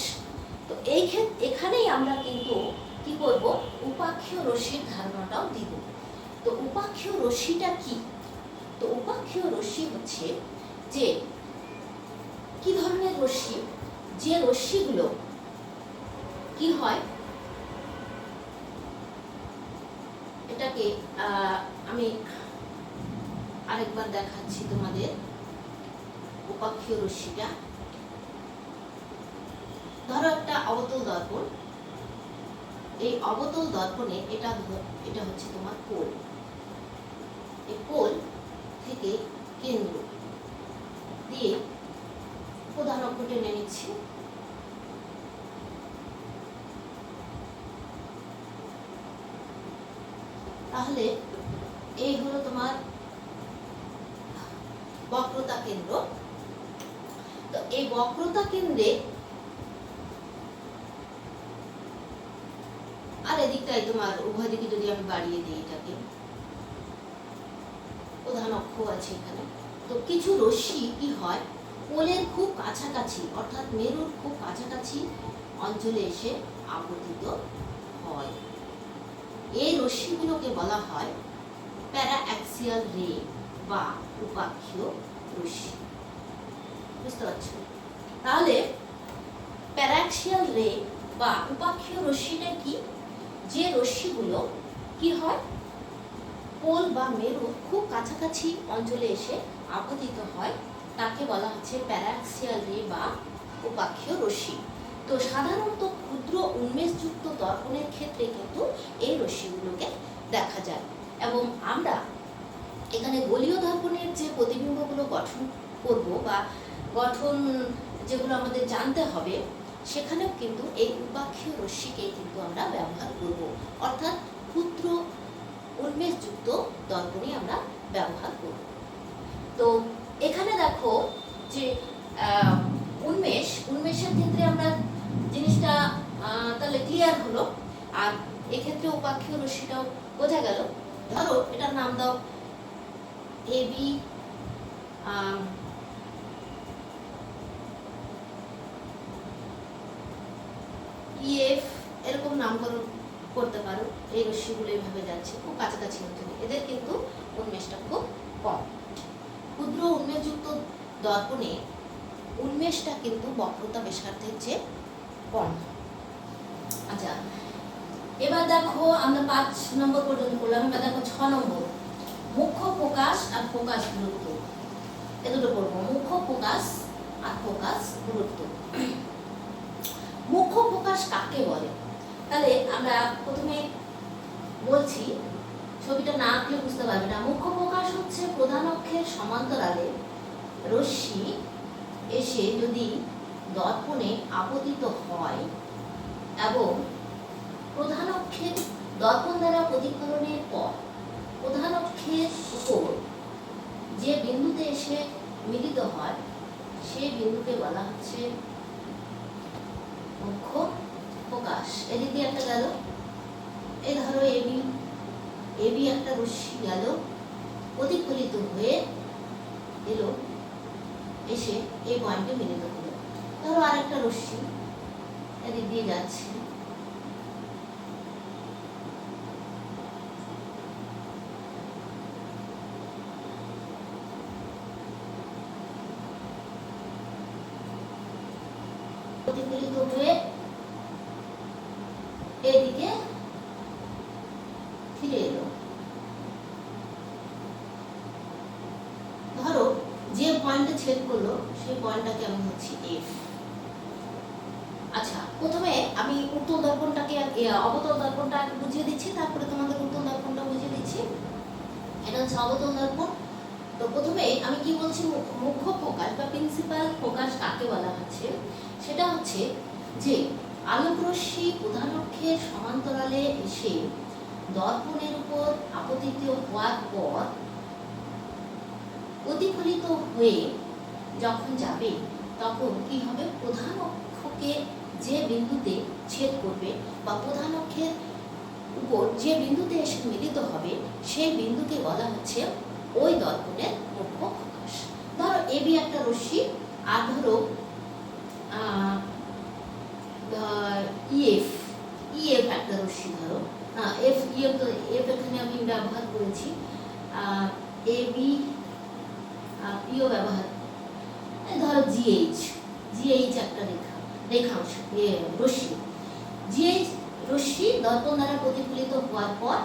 তো এই এখানেই আমরা কিন্তু কি করব, উপাক্ষীয় রশ্মির ধারণাটাও দিব। তো উপাক্ষীয় রশ্মিটা কি? তো উপাক্ষীয় রশ্মি হচ্ছে যে কি ধরনের রশ্মি, যে রশ্মিগুলো কি হয়, এটাকে আমি আরেকবার দেখাচ্ছি তোমাদের উপাক্ষীয় রশ্মিটা। ধরো একটা অবতল দর্পণ, এই অবতল দর্পণে এটা হচ্ছে তোমার পোল, এই পোল থেকে কেন্দ্র দিয়ে প্রধান অক্ষ টেনে নিচ্ছি, তাহলে এই হলো তোমার বক্রতা কেন্দ্র। তো এই বক্রতা কেন্দ্রে আর এদিকটাই তোমার উভয় দিকে যদি আমি বাড়িয়ে দিই, এটাকে প্রধান অক্ষ আছে এখানে। তো কিছু রশ্মি কি হয়, পোলের খুব কাছাকাছি অর্থাৎ মেরুর খুব কাছাকাছি অঞ্চলে এসে আপতিত হয়। এই রশ্মিগুলোকে বলা হয় প্যারাঅ্যাক্সিয়াল রে বা উপাক্ষীয় রশ্মি। বুঝতে পারছো? তাহলে প্যারাঅ্যাক্সিয়াল রে বা উপাক্ষীয় রশ্মিটা কি, যে রশ্মিগুলো কি হয় পোল বা মেরু খুব কাছাকাছি অঞ্চলে এসে আপতিত হয়, তাকে বলা হচ্ছে প্যারাঅ্যাক্সিয়াল রে বা উপাক্ষীয় রশ্মি। তো সাধারণত ক্ষুদ্র উন্মেষযুক্ত দর্পণের ক্ষেত্রে কিন্তু এই রশ্মিগুলোকে দেখা যায়। এবং আমরা এখানে গোলীয় দর্পণের যে প্রতিবিম্বগুলো গঠন করব বা গঠন যেগুলো আমাদের জানতে হবে, সেখানেও কিন্তু এই উপাক্ষীয় রশ্মিকে কিন্তু আমরা ব্যবহার করব, অর্থাৎ ক্ষুদ্র উন্মেষযুক্ত দর্পণই আমরা ব্যবহার করব। তো এখানে দেখো যে উন্মেষের ক্ষেত্রে আমরা জিনিসটা তাহলে ক্লিয়ার হলো। আর এক্ষেত্রে উপাক্ষীয় রশ্মিটাও বোঝা গেল। ধরো এটার নাম দাও AB, EF, এরকম নামকরণ করতে পারো। এই রশ্মিগুলো এইভাবে যাচ্ছে খুব কাছাকাছি অঞ্চলে, এদের কিন্তু উন্মেষটা খুব কম। ক্ষুদ্র উন্মেষযুক্ত দর্পণে উন্মেষটা কিন্তু বক্রতা ব্যাসার্ধের চেয়ে কম। আচ্ছা, এবার দেখো আমরা 5 নম্বর পর্যন্ত করলাম। এবার দেখো 6 নম্বর, মুখ্য ফোকাস আর ফোকাস দূরত্ব। এ দুটো পড়বো, মুখ্য ফোকাস আর ফোকাস দূরত্ব। মুখ্য ফোকাস কাকে বলে? তাহলে আমরা প্রথমে বলছি, ছবিটা না আঁকলে বুঝতে পারবে না। মুখ্য ফোকাস হচ্ছে প্রধান অক্ষের সমান্তরালে রশ্মি এসে যদি দর্পণে আপতিত হয় এবং প্রধান অক্ষের দর্পণ দ্বারা প্রতিফলনের পর প্রধান অক্ষের উপর যে বিন্দুতে এসে মিলিত হয় সেই বিন্দুকে বলা হচ্ছে মুখ্য ফোকাস। এদিক দিয়ে একটা গেল, এই ধরো এবি একটা রশ্মি গেল, প্রতিফলিত হয়ে এলো, এসে এই পয়েন্টে মিলিত হলো। ধরো আরেকটা রশ্মি এদিক দিয়ে যাচ্ছে, প্রতিফলিত হয়ে এদিকে ফিরে এলো। ধরো যে পয়েন্টে ছেদ করলো সেই পয়েন্টটাকে আমি হচ্ছে এফ। আচ্ছা, প্রথমে আমি উত্তল দর্পণটাকে অবতল দর্পণটা বুঝিয়ে দিচ্ছি, তারপরে তোমাদের উত্তল দর্পণটা বুঝিয়ে দিচ্ছি। এটা হচ্ছে অবতল দর্পণ। তো প্রথমে আমি কি বলছি, মুখ্য ফোকাস বা প্রিন্সিপাল ফোকাস কাকে বলা হচ্ছে, সেটা হচ্ছে যে আলোক রশ্মি প্রধান অক্ষের সমান্তরালে এসে দর্পণের উপর আপতিত হওয়ার পর প্রতিফলিত হয়ে যখন যাবে তখন কি হবে, প্রধান অক্ষকে যে বিন্দুতে ছেদ করবে বা প্রধান অক্ষের উপর যে বিন্দুতে এসে মিলিত হবে সেই বিন্দুকে বলা হচ্ছে ওই দর্পণের মুখ্য ফোকাস। ধরো এবি একটা রশ্মি, আর ধরো ইএফ একটা রশ্মি, ধরো এফ এখানে আমি ব্যবহার করেছি, এবি পিও ব্যবহার, ধরো জিএইচ একটা রেখাংশ রশ্মি, জিএইচ রশ্মি দর্পণ দ্বারা প্রতিফলিত হওয়ার পর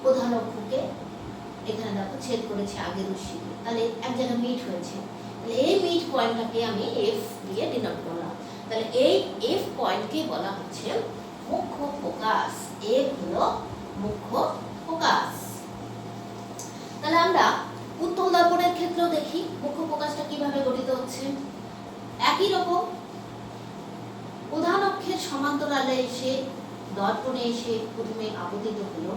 প্রধান অক্ষকে এখানে দেখো ছেদ করেছে আগের রশ্মি, তাহলে এক জায়গায় মিট হয়েছে, তাহলে এই মিট পয়েন্টটাকে আমি এফ দিয়ে ডিনোট করলাম। তাহলে এই এফ পয়েন্টকে বলা হচ্ছে মুখ্য ফোকাস। এফ হলো মুখ্য ফোকাস। তাহলে আমরা উত্তল দর্পণের ক্ষেত্রেও দেখি মুখ্য ফোকাসটা কিভাবে গঠিত হচ্ছে। একই রকম প্রধান অক্ষের সমান্তরালে এসে দর্পণে এসে প্রথমে আপতিত হলো,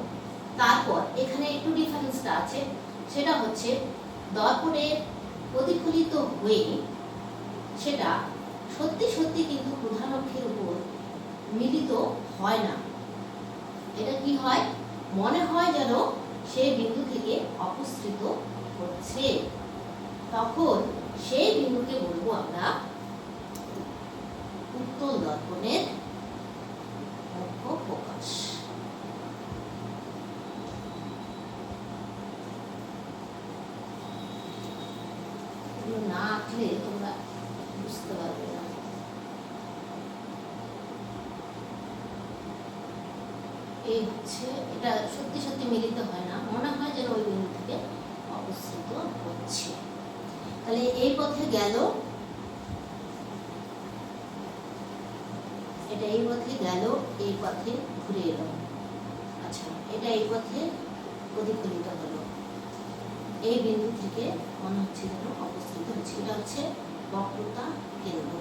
তারপর এখানে একটু ডিফারেন্সটা আছে, সেটা হচ্ছে দর্পণে প্রতিফলিত হয়ে সেটা সত্যি সত্যি কিন্তু প্রধান অক্ষের উপর মিলিত হয় না। এটা কি হয়, মনে হয় যেন সেই বিন্দু থেকে অপসৃত হচ্ছে, তখন সেই বিন্দুকে বলবো আমরা উত্তল দর্পণের মুখ্য ফোকাস। না আঁকলে তোমরা বুঝতে পারবে না। এই হচ্ছে, এটা সত্যি সত্যি মিলিত হয় না, মনে হয় যেন ওই বিন্দু থেকে অবস্থিত হচ্ছে। তাহলে এই পথে গেল, এটা এই পথে গেল, এই পথে ঘুরে এলো। আচ্ছা, এটা এই পথে প্রতিফলিত হলো, এই বিন্দু থেকে মনে হচ্ছে যেন অবস্থিত হচ্ছে। এটা হচ্ছে বক্রতা কেন্দ্র।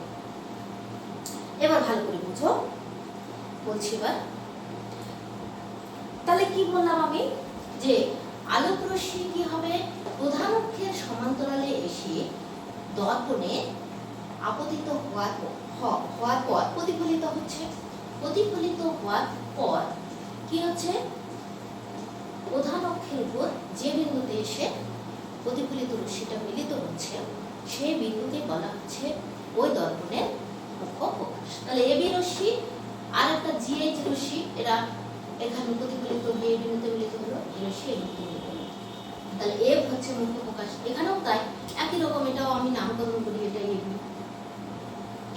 এবার ভালো করে বুঝো, বলছি এবার। তাহলে কি বললাম আমি, যে আলোক রশ্মি কি হবে, প্রধান অক্ষের সমান্তরালে এসে দর্পণে আপতিত হওয়ার পর প্রতিফলিত হচ্ছে। প্রতিফলিত হওয়ার পর কি হচ্ছে, প্রধান অক্ষের উপর যে বিন্দুতে এসে প্রতিফলিত রশ্মিটা মিলিত হচ্ছে সেই বিন্দুকে বলা হচ্ছে ওই দর্পণের মুখ্য ফোকাস। তাহলে এবি রশ্মি আর একটা জিএইচ রশ্মি, এরা এখানে প্রতিফলিত হয়ে এই বিন্দুতে মিলিত হলো, এই রশ্মি এই বিন্দুতে মিলিত হলো, তাহলে এফ হচ্ছে মুখ্য ফোকাস। এখানেও তাই, একই রকম, এটাও আমি নামকরণ করি, এটা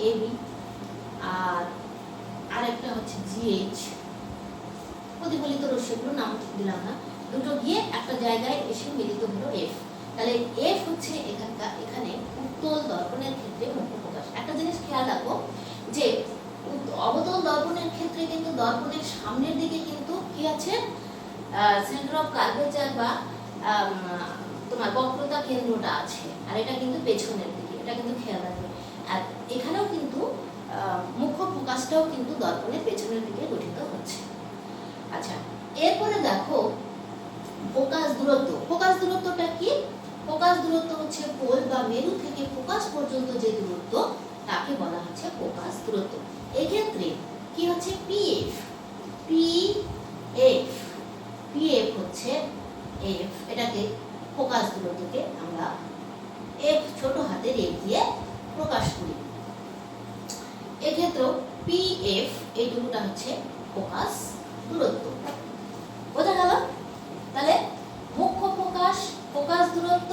এবি আর আরেকটা হচ্ছে জিএইচ। প্রতিফলিত রশ্মিগুলো নাম দিলাম না, দুটো গিয়ে একটা জায়গায় এসে মিলিত হলো এফ। তাহলে এফ হচ্ছে এখানে উত্তল দর্পণের ক্ষেত্রে মুখ্য ফোকাস। একটা জিনিস খেয়াল রাখো, যে অবতল দর্পণের ক্ষেত্রে কিন্তু দর্পণের সামনের দিকে কিন্তু কি আছে, সেন্টার অফ কার্ভেচার বা তোমার বক্রতা কেন্দ্রটা আছে, আর এটা কিন্তু পেছনের দিকে, এটা কিন্তু খেয়াল রাখবে। আর এখানেও কিন্তু মুখ্য ফোকাসটাও কিন্তু দর্পণের পেছনের দিকে গঠিত হচ্ছে। আচ্ছা, এরপরে দেখো ফোকাস দূরত্ব। ফোকাস দূরত্বটা কি? ফোকাস দূরত্ব হচ্ছে পোল বা মেরু থেকে ফোকাস পর্যন্ত যে দূরত্ব তাকে বলা হচ্ছে ফোকাস দূরত্ব। এক্ষেত্রে কি হচ্ছে পিএফ, পিএফ পিএফ হচ্ছে এফ, এটাকে ফোকাস দূরত্বকে আমরা এফ ছোট হাতের এফ দিয়ে প্রকাশ করি। এক্ষেত্রে পিএফ এইটুকুটা হচ্ছে ফোকাস দূরত্ব। বোঝা গেল? তাহলে মুখ্য ফোকাস, ফোকাস দূরত্ব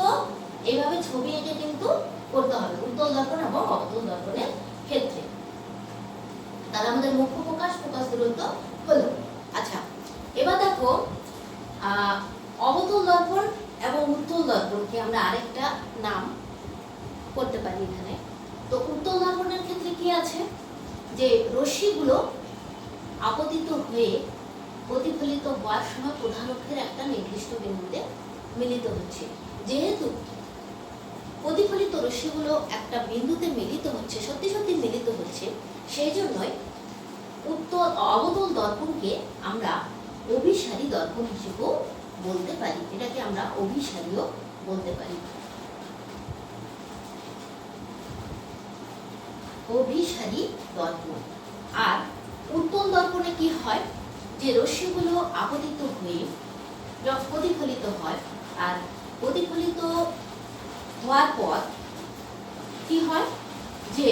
এইভাবে ছবি এঁকে কিন্তু করতে হবে উত্তল দর্পণ এবং অবতল দর্পণের ক্ষেত্রে। তাহলে আমাদের মুখ্য ফোকাস, ফোকাস দূরত্ব হলো। আচ্ছা, এবার দেখো অবতল দর্পণ এবং উত্তল দর্পণকে আমরা আরেকটা নাম করতে পারি এখানে। তো উত্তল দর্পণের ক্ষেত্রে কি আছে, যে রশ্মিগুলো আপতিত হয়ে প্রতিফলিত হওয়ার সময় প্রধান অক্ষের একটা নির্দিষ্ট বিন্দুতে মিলিত হচ্ছে। যেহেতু প্রতিফলিত রশ্মিগুলো একটা বিন্দুতে মিলিত হচ্ছে, সত্যি সত্যি মিলিত হচ্ছে, সেই জন্যই অবতল দর্পণকে আমরা অভিসারী দর্পণ হিসেবেও বলতে পারি। এটাকে আমরা অভিসারীও বলতে পারি। অভিসারী দর্পণ। আর উত্তল দর্পণে কি হয়, যে রশ্মিগুলো আপতিত হয়ে প্রতিফলিত হয়, আর প্রতিফলিত হওয়ার পর কি হয়, যে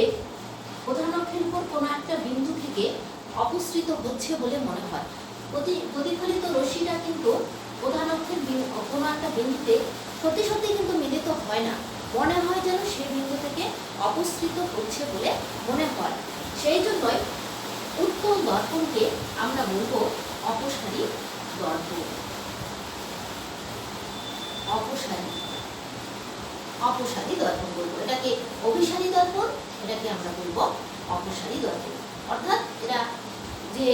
প্রধান অক্ষের উপর কোনো একটা বিন্দু থেকে অপসৃত হচ্ছে বলে মনে হয়। প্রতিফলিত রশ্মিটা কিন্তু প্রধান অক্ষের কোনো একটা বিন্দুতে সত্যি সত্যি কিন্তু মিলিত হয় না, মনে হয় যেন সেই বিন্দু থেকে অপসৃত হচ্ছে বলে মনে হয়। সেই জন্যই উত্তল দর্পণকে আমরা বলবো অপসারী দর্পণ। অপসারী দর্পণ বলবো। এটাকে অভিসারী দর্পণ, এটাকে আমরা বলবো অপসারী দর্পণ। অর্থাৎ এরা যে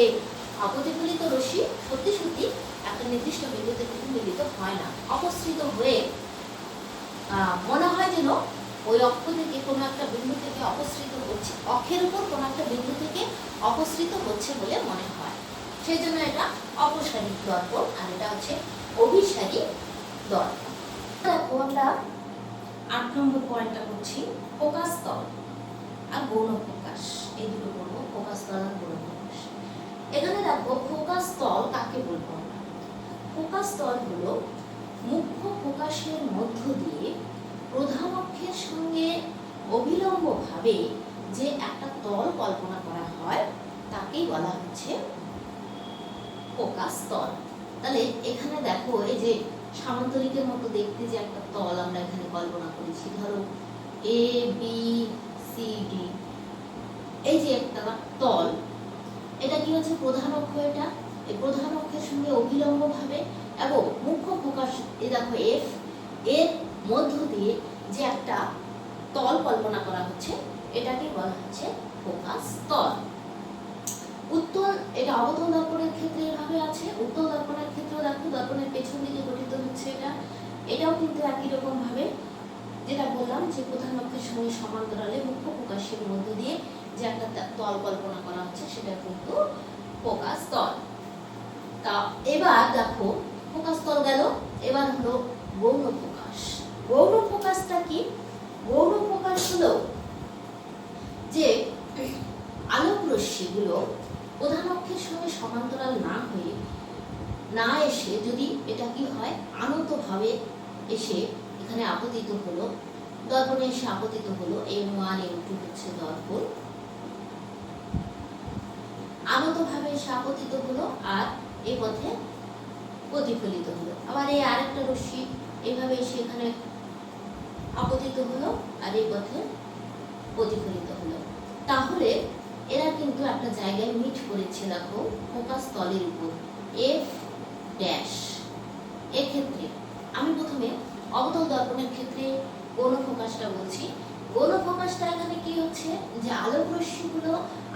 অপ্রতিফলিত রশ্মি সত্যি সত্যি একটা নির্দিষ্ট বিন্দুতে কিন্তু মিলিত হয় না, অপসৃত হয়ে মনে হয় যেন ওই অক্ষ থেকে কোনো একটা বিন্দু থেকে অপসৃত হচ্ছে, অক্ষের উপর কোনো একটা বিন্দু থেকে অপসৃত হচ্ছে বলে মনে হয়। সেই জন্য এটা অপসারী দর্পণ, আর এটা হচ্ছে অভিসারী দর্পণ। দেখো আমরা 8 নম্বর পয়েন্টটা করছি, ফোকাস তল আর গৌণ ফোকাস। এই দুটো বলবো, ফোকাস তল আর গৌণ ফোকাস। এখানে দেখো ফোকাস তল কাকে বলবো আমরা? ফোকাস তল হলো মুখ্য ফোকাসের মধ্য দিয়ে প্রধান অক্ষের সঙ্গে অবিলম্বভাবে যে একটা তল কল্পনা করা হয় তাকেই বলা হচ্ছে ফোকাস তল। তাহলে এখানে দেখো এই যে সামান্তরিকের মতো দেখতে যে একটা তল আমরা এখানে কল্পনা করেছি, ধরো এ বি সি ডি, এই যে একটা তল, এটা কি হচ্ছে প্রধান অক্ষ। এটা এই প্রধান অক্ষের সঙ্গে অবিলম্বভাবে এবং মুখ্য ফোকাস এই দেখো এফ, এর মধ্য দিয়ে যে একটা তল কল্পনা করা হচ্ছে এটাকে বলা হচ্ছে ফোকাস তল। উত্তল, এটা অবতল দর্পণের ক্ষেত্রে এভাবে আছে। উত্তল দর্পণের ক্ষেত্রেও দেখো দর্পণের পেছন দিকে গঠিত হচ্ছে এটা, এটাও কিন্তু একই রকম ভাবে যেটা বললাম যে প্রধান অক্ষের সঙ্গে সমান্তরালে মুখ্য ফোকাসের মধ্য দিয়ে যে একটা তল কল্পনা করা হচ্ছে সেটা কিন্তু ফোকাস তল। তা এবার দেখো ফোকাস তল গেল, এবার হলো গৌণ ফোকাস। গৌণ ফোকাসটা কি? গৌণ ফোকাস হলো যে আলোক রশ্মিগুলো প্রধান অক্ষের সঙ্গে সমান্তরাল না এসে যদি এটা কি হয় আনতভাবে এসে এখানে আপতিত হলো, দর্পণে এসে আপতিত হলো, M1 M2 হচ্ছে দর্পণ, আনতভাবে এসে আপতিত হলো আর এই পথে প্রতিফলিত হলো। আবার এই আরেকটা রশ্মি এইভাবে এসে এখানে আপতিত হলো আর এই পথে প্রতিফলিত হলো। তাহলে এরা কিন্তু একটা জায়গায় মিট করেছে দেখো ফোকাস তলের উপর এফ ড্যাশ। এক্ষেত্রে আমি প্রথমে অবতল দর্পণের ক্ষেত্রে গৌণ ফোকাসটা বলছি। গৌণ ফোকাসটা এখানে কি হচ্ছে, যে আলোক রশ্মিগুলো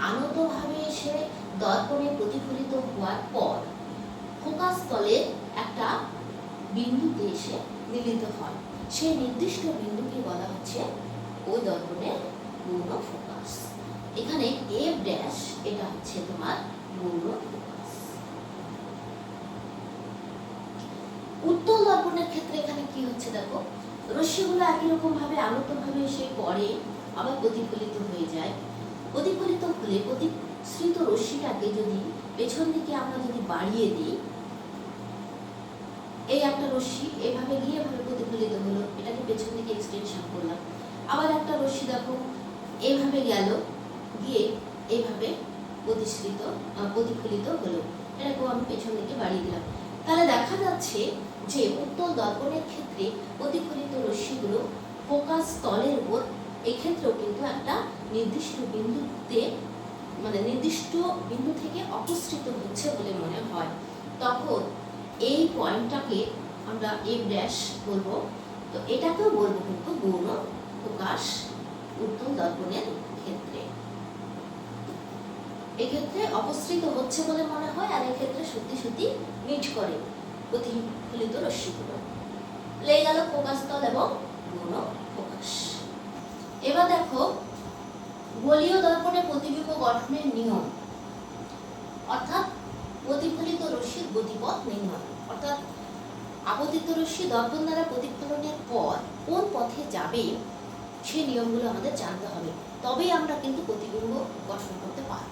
আনতভাবে এসে দর্পণে প্রতিফলিত হওয়ার পর ফোকাস তলে একটা বিন্দুতে এসে মিলিত হয়, সেই নির্দিষ্ট বিন্দুকে বলা হচ্ছে ওই দর্পণের গৌণ ফোকাস। এখানে এফ ড্যাশ এটা হচ্ছে তোমার গৌণ ফোকাস। উত্তল দর্পণের ক্ষেত্রে এখানে কি হচ্ছে দেখো, রশ্মিগুলো একই রকম ভাবে আলোতভাবে এসে পড়ে, আবার প্রতিফলিত হয়ে যায়। প্রতিফলিত হলে প্রতিসৃত রশ্মিটাকে যদি পেছন দিকে আমরা যদি বাড়িয়ে দিই, এই একটা রশ্মি এভাবে গিয়ে এভাবে প্রতিফলিত হলো, এটাকে পেছন দিকে এক্সটেনশন করলাম। আবার একটা রশ্মি দেখো এভাবে গেল, গিয়ে এইভাবে প্রতিফলিত হলো, এটাকেও আমি পেছন দিকে বাড়িয়ে দিলাম। তাহলে দেখা যাচ্ছে যে উত্তল দর্পণের ক্ষেত্রে প্রতিফলিত রশ্মিগুলো ফোকাস তলের উপর এক্ষেত্রেও কিন্তু একটা নির্দিষ্ট বিন্দুতে, মানে নির্দিষ্ট বিন্দু থেকে অপসৃত হচ্ছে বলে মনে হয়। তখন এই পয়েন্টটাকে আমরা এফ ড্যাশ বলবো। তো এটাকেও বলবো কিন্তু গৌণ ফোকাস উত্তল দর্পণের ক্ষেত্রে। এক্ষেত্রে অপসৃত হচ্ছে বলে মনে হয়, আর এক্ষেত্রে সত্যি সত্যি মিট করে প্রতিফলিত রশ্মিগুলো। লেগে গেল ফোকাস তল এবং গৌণ ফোকাস। এবার দেখো গোলীয় দর্পণে প্রতিবিম্ব গঠনের নিয়ম, অর্থাৎ প্রতিফলিত রশ্মির গতিপথ নির্ণয়। অর্থাৎ আপতিত রশ্মি দর্পণ দ্বারা প্রতিফলনের পর কোন পথে যাবে সেই নিয়মগুলো আমাদের জানতে হবে, তবেই আমরা কিন্তু প্রতিবিম্ব গঠন করতে পারব।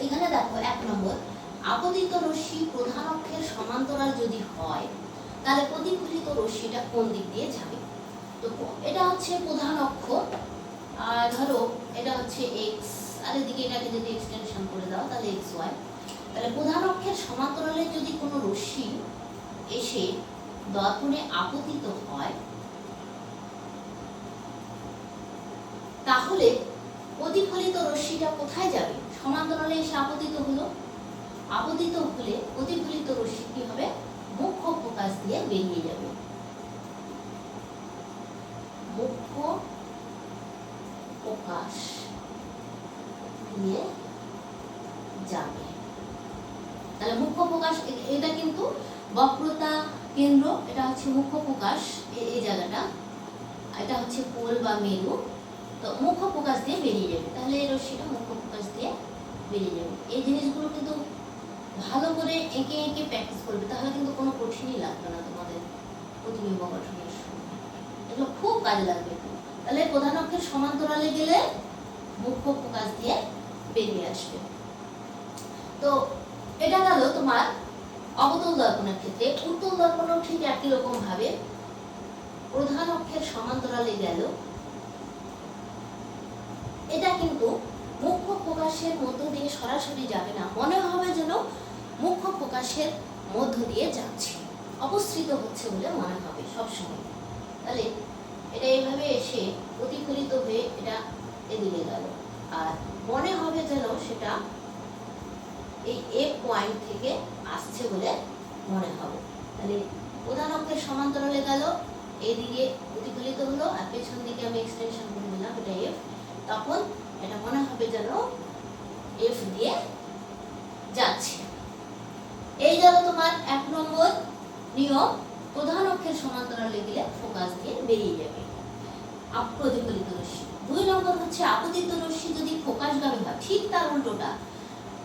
এখানে দেখো 1 নম্বর, আপতিত রশ্মি প্রধান অক্ষের সমান্তরাল যদি হয় তাহলে প্রতিফলিত রশ্মিটা কোন দিক দিয়ে যাবে। তো এটা হচ্ছে প্রধান অক্ষ, আর ধরো এটা হচ্ছে এক্স, আর এদিকে এটাকে যদি এক্সটেনশন করে দাও তাহলে এক্স ওয়াই। তাহলে প্রধান অক্ষের সমান্তরালে যদি কোনো রশ্মি এসে দর্পণে আপতিত হয় তাহলে প্রতিফলিত রশ্মিটা কোথায় যাবে? সমান্তরালে এসে আপতিত হলো, আপতিত হলে প্রতিফলিত রশ্মি কি হবে? মুখ্য ফোকাস দিয়ে বেরিয়ে যাবে, মুখ্য ফোকাস দিয়ে যাবে। তাহলে মুখ্য ফোকাস, এটা কিন্তু বক্রতা কেন্দ্র, এটা হচ্ছে মুখ্য ফোকাস, এই জায়গাটা, এটা হচ্ছে পোল বা মেরু। তো মুখ্য ফোকাস দিয়ে বেরিয়ে যাবে, তাহলে এই রশ্মিটা মুখ্য ফোকাস দিয়ে বেরিয়ে যাবে। এই জিনিসগুলো কিন্তু ভালো করে এঁকে এঁকে প্র্যাকটিস করবে, তাহলে কিন্তু কোনো কঠিনই লাগবে না তোমাদের প্রতিবিম্ব গঠনের সময়, এগুলো খুব কাজে লাগবে। তাহলে প্রধান অক্ষের সমান্তরালে গেলে মুখ্য ফোকাস দিয়ে বেরিয়ে আসবে। তো এটা গেল তোমার অবতল দর্পণের ক্ষেত্রে। উত্তল দর্পণও ঠিক একই রকম ভাবে প্রধান অক্ষের সমান্তরালে গেল, এটা কিন্তু মুখ্য ফোকাসের মধ্য দিয়ে সরাসরি যাবে না, মনে হবে যেন মুখ্য ফোকাসের মধ্য দিয়ে যাচ্ছে, অপসৃত হচ্ছে বলে মনে হবে সবসময়। তাহলে এটা এইভাবে এসে প্রতিফলিত হয়ে এটা এদিকে গেল, আর মনে হবে যেন সেটা এই এফ পয়েন্ট থেকে আসছে বলে মনে হবে। তাহলে প্রধান অক্ষের সমান্তরালে গেল, এদিকে প্রতিফলিত হলো, আর পেছন দিকে আমি এক্সটেনশন করে দিলাম, এটা এফ। তখন এটা মনে হবে যেন এফ দিয়ে যাচ্ছে। এই গেল তোমার 1 নম্বর নিয়ম, প্রধান অক্ষের সমান্তরালে গেলে ফোকাস দিয়ে বেরিয়ে যাবে প্রতিফলিত রশ্মি। 2 নম্বর হচ্ছে আপতিত রশ্মি যদি ফোকাসগামী হয়, ঠিক তার উল্টোটা।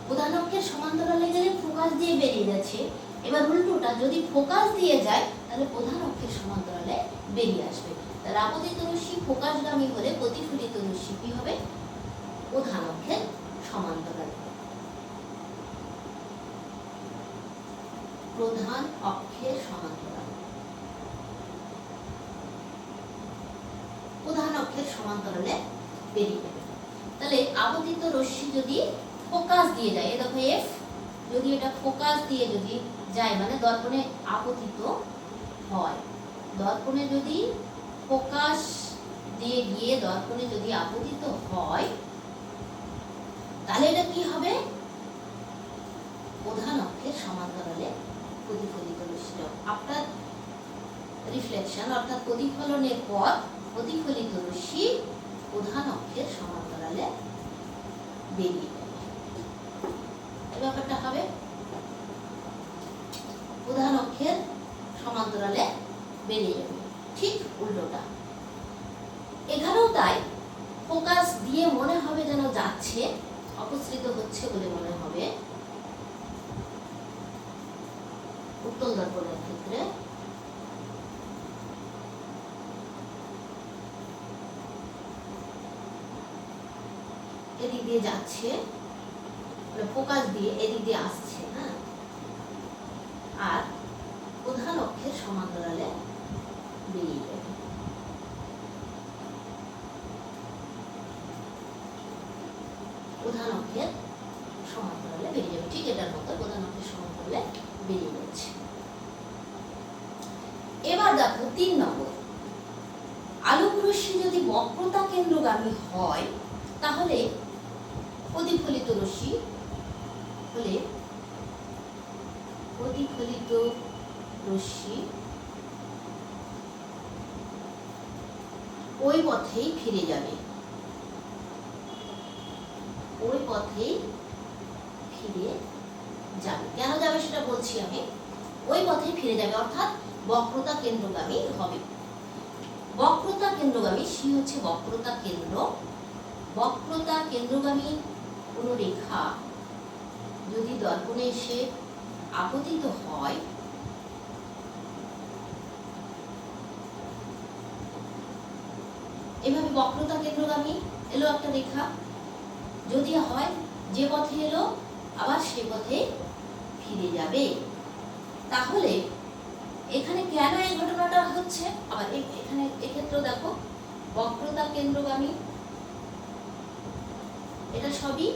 প্রধান অক্ষের সমান্তরালে গেলে ফোকাস দিয়ে বেরিয়ে যাচ্ছে, এবার উল্টোটা, যদি ফোকাস দিয়ে যায় তাহলে প্রধান অক্ষের সমান্তরালে বেরিয়ে আসবে। তাহলে আপতিত রশ্মি ফোকাসগামী হলে প্রতিফলিত রশ্মি কি হবে? প্রধান অক্ষের সমান্তরালে, প্রধান অক্ষের সমান্তরাল, প্রধান অক্ষের সমান্তরালে বেরিয়ে যাবে। তাহলে আপতিত রশ্মি যদি ফোকাস দিয়ে যায়, দেখো এফ, যদি এটা ফোকাস দিয়ে যদি যায়, মানে দর্পণে আপতিত হয়, দর্পণে যদি ফোকাস দিয়ে গিয়ে দর্পণে যদি আপতিত হয় তাহলে এটা কি হবে? প্রধান অক্ষের সমান্তরালে প্রতিফলিত রশ্মি, আপনার রিফ্লেকশন অর্থাৎ প্রতিফলনের পর প্রতিফলিত রশ্মি প্রধান অক্ষের সমান্তরালে বেরিয়ে যাবে। এই ব্যাপারটা হবে প্রধান অক্ষের সমান্তরালে বেরিয়ে যাবে, ঠিক উল্টোটা। এখানেও তাই, অপসৃত হচ্ছে বলে মনে হবে উত্তল দর্পণের ক্ষেত্রে। এদিক দিয়ে যাচ্ছে, ফোকাস দিয়ে এদিক দিয়ে আসছে, হ্যাঁ, আর প্রধান অক্ষের সমান্তরালে বেরিয়ে যাবে। প্রধান অক্ষের সমান্তরালে বেরিয়ে যাবে, ঠিক এটার মতো প্রধান অক্ষের সমান্তরালে বেরিয়ে যাচ্ছে। এবার দেখো 3 নম্বর, আলোক রশ্মি যদি বক্রতা কেন্দ্রগামী হয় তাহলে প্রতিফলিত রশ্মি হলে প্রতিফলিত রশ্মি ওই পথেই ফিরে যাবে, ওই পথেই ফিরে যাবে। কেন যাবে সেটা বলছি আমি। ওই পথেই ফিরে যাবে অর্থাৎ বক্রতা কেন্দ্রগামী হবে। বক্রতা কেন্দ্রগামী সি হচ্ছে বক্রতা কেন্দ্র। বক্রতা কেন্দ্রগামী কোন রেখা যদি দর্পণে এসে আপতিত হয় এভাবে বক্রতা কেন্দ্রগামী এলো একটা রেখা, যদি হয় যে পথে এলো আবার সে পথে ফিরে যাবে, তাহলে এখানে কেন এই ঘটনাটা হচ্ছে, আবার এখানে এক্ষেত্রে দেখো বক্রতা কেন্দ্রগামী, এটা সবই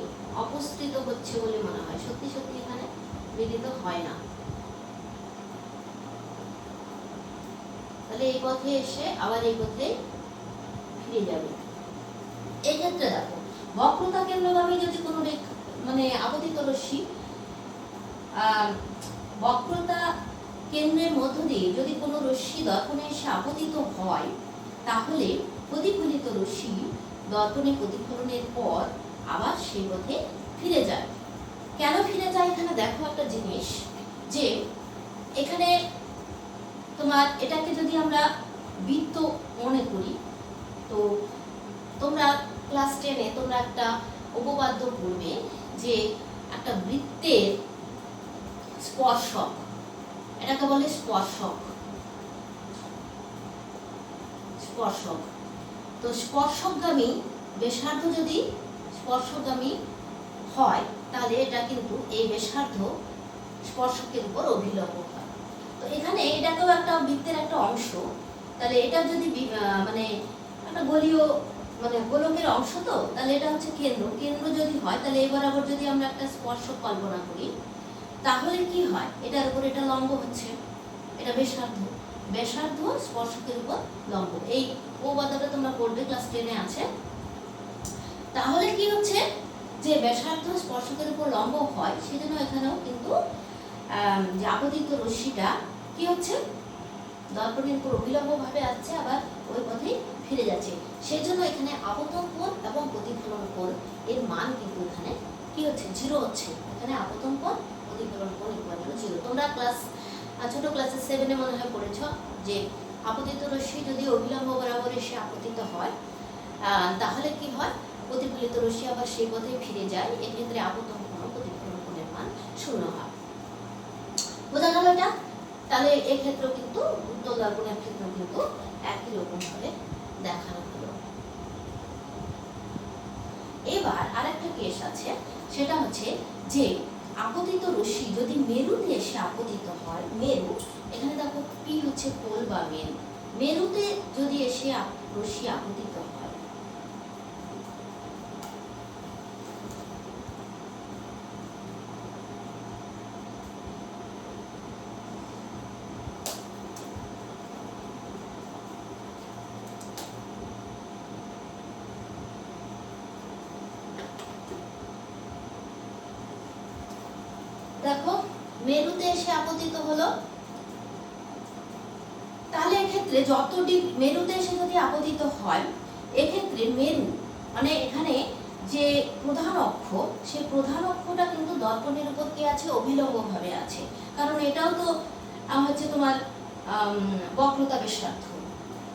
অপসৃত হচ্ছে বলে মনে হয়, সত্যি সত্যি এখানে মিলিত হয় না। তাহলে এই পথে এসে আবার এই পথে ফিরে যাবে। এই ক্ষেত্রে দেখো বক্রতা কেন্দ্রগামী যদি কোনো রেখা মানে আপতিত রশ্মি বক্রতা কেন্দ্রের মধ্য দিয়ে যদি কোনো রশ্মি দর্পণে এসে আপতিত হয় তাহলে প্রতিফলিত রশ্মি দর্পণে প্রতিফলনের পর আবার সেই পথে ফিরে যায়। কেন ফিরে যায় এখানে দেখো একটা জিনিস, যে এখানে তোমার এটাকে যদি আমরা বৃত্ত মনে করি, তো তোমরা ক্লাস 10-এ তোমরা একটা উপপাদ্য পড়বে যে একটা বৃত্তের স্পর্শক, এটাকে বলে স্পর্শক। স্পর্শক তো স্পর্শকগামী ব্যাসার্ধ যদি স্পর্শকগামী হয় তাহলে এটা কিন্তু এই ব্যাসার্ধ স্পর্শকের উপর অভিলম্ব হয়। তো এখানে এটাকেও একটা বৃত্তের একটা অংশ, তাহলে এটা যদি মানে একটা গোলীয় মানে গোলকের অংশ, তো তাহলে এটা হচ্ছে কেন্দ্র। কেন্দ্র যদি হয় তাহলে এই বরাবর যদি আমরা একটা স্পর্শক কল্পনা করি তাহলে কি হয়, এটার উপর এটা লম্ব হচ্ছে, এটা ব্যাসার্ধ, ব্যাসার্ধ স্পর্শকের উপর লম্ব। এই উপপাদ্যটা তোমরা পড়বে ক্লাস 10-এ আছে। তাহলে কি হচ্ছে যে ব্যাসার্ধ স্পর্শকের উপর লম্ব হয়, সেজন্য এখানেও কিন্তু যে আপতিত রশ্মিটা কি হচ্ছে দর্পণের উপর অভিলম্ব ভাবে আসছে, আবার ওই পথেই ফিরে যাচ্ছে। সেজন্য এখানে আপতন কোণ এবং প্রতিফলন কোণ এর মান কিন্তু এখানে কি হচ্ছে 0 হচ্ছে। এখানে আপতন কোণ প্রতিফলন কোণ ইকুয়াল টু 0। তোমরা ক্লাস ছোট ক্লাসে 7-এ মনে হয় পড়েছ যে আপতিত রশ্মি যদি অভিলম্ব বরাবর এসে আপতিত হয় তাহলে কি হয়, প্রতিফলিত রশ্মি আবার সেই পথে ফিরে যায়, এক্ষেত্রে আপতন কোণ প্রতিফলন কোণের মান 0 হয়। বোঝা গেল এটা? তাহলে এক্ষেত্রেও কিন্তু উত্তল দর্পণের ক্ষেত্রেও কিন্তু একই রকম ভাবে দেখানো হলো। এবার আরেকটা কেস আছে, সেটা হচ্ছে যে আপতিত রশ্মি যদি মেরুতে এসে আপতিত হয়, মেরু এখানে দেখো পি হচ্ছে পোল বা মেরু, মেরুতে যদি এসে রশ্মি আপতিত হয় দেখো মেরুতে এসে আপতিত হলো, তাহলে এক্ষেত্রে যতটি মেরুতে এসে যদি আপতিত হয় এক্ষেত্রে মেরু মানে এখানে যে প্রধান অক্ষ, সেই প্রধান অক্ষটা কিন্তু দর্পণের উপর কি আছে অভিলম্ব ভাবে আছে, কারণ এটাও তো হচ্ছে তোমার বক্রতা ব্যাসার্ধ,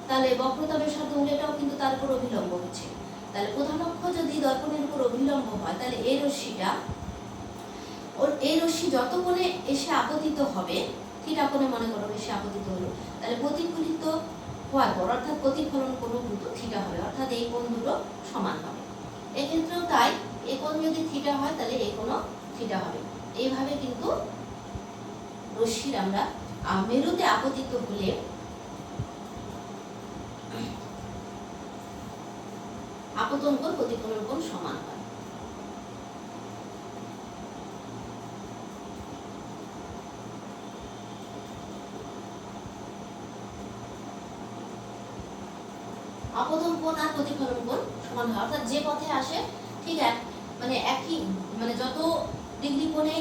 তাহলে বক্রতা ব্যাসার্ধ হলে এটাও কিন্তু তার উপর অভিলম্ব হচ্ছে। তাহলে প্রধান অক্ষ যদি দর্পণের উপর অভিলম্ব হয় তাহলে এই রশ্মিটা এই রশ্মি যত কোণে এসে আপতিত হবে, থিটা কোণে মনে করো এসে আপতিত হলো, তাহলে প্রতিফলিত হওয়ার পর অর্থাৎ প্রতিফলন কোণ দুটো থিটা হবে, অর্থাৎ এই কোণ দুটো সমান হবে। এক্ষেত্রেও তাই, এই কোণ যদি থিটা হয় তাহলে এই কোণও থিটা হবে। এইভাবে কিন্তু রশ্মির আমরা মেরুতে আপতিত হলে আপতন কোণ প্রতিফলন কোণ সমান হয়। আপতন কোণ আর প্রতিফলন কোণ সমান হয়, অর্থাৎ যে পথে আসে ঠিক মানে একই, মানে যত ডিগ্রি কোণে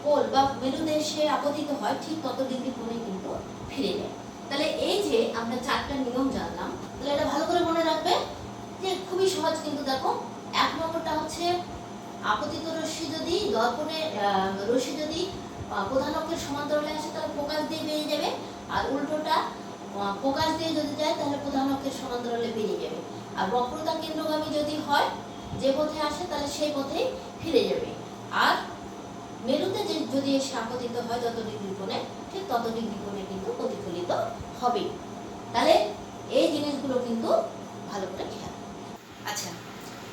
পোল বা মেরুতে এসে আপতিত হয় ঠিক তত ডিগ্রি কোণে কিন্তু ফিরে যায়। তাহলে এই যে আমরা 4টা নিয়ম জানলাম, তাহলে এটা ভালো করে মনে রাখবে যে খুবই সহজ। কিন্তু দেখো 1 নম্বরটা হচ্ছে আপতিত রশ্মি যদি দর্পণে রশ্মি যদি প্রধান অক্ষের সমান্তরালে আসে তাহলে ফোকাস দিয়ে বেরিয়ে যাবে, আর উল্টোটা ফোকাস দিয়ে যদি যায় তাহলে প্রধান অক্ষের সমান্তরালে বেরিয়ে যাবে। আর বক্রতা কেন্দ্রগামী যদি হয়, যে পথে আসে তাহলে সেই পথেই ফিরে যাবে। আর মেরুতে যদি এসে আপতিত হয় যত ডিগ্রি কোণে ঠিক তত ডিগ্রি কোণে কিন্তু প্রতিফলিত হবে। তাহলে এই জিনিসগুলো কিন্তু ভালো করে খেয়াল। আচ্ছা,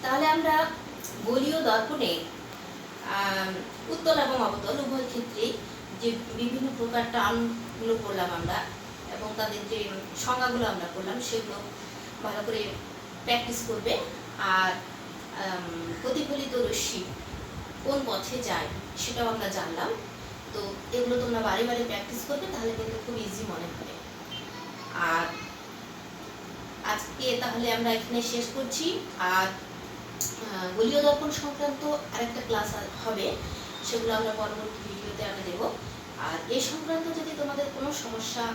তাহলে আমরা গোলীয় দর্পণে উত্তল এবং অবতল উভয় ক্ষেত্রে যে বিভিন্ন প্রকার টার্মগুলো করলাম আমরা এবং তাদের যে সংজ্ঞাগুলো আমরা করলাম সেগুলো ভালো করে প্র্যাকটিস করবে। আর প্রতিফলিত রশ্মি কোন পথে যায় সেটাও আমরা জানলাম। তো এগুলো তোমরা বারে বারে প্র্যাকটিস করবে, তাহলে কিন্তু খুব ইজি মনে হবে। আর আজকে তাহলে আমরা এখানে শেষ করছি। আর গোলীয় দর্পণ সংক্রান্ত আরেকটা ক্লাস হবে, সেগুলো আমরা পরবর্তী ভিডিওতে আমি দেবো। আর এই সংক্রান্ত যদি তোমাদের কোনো সমস্যা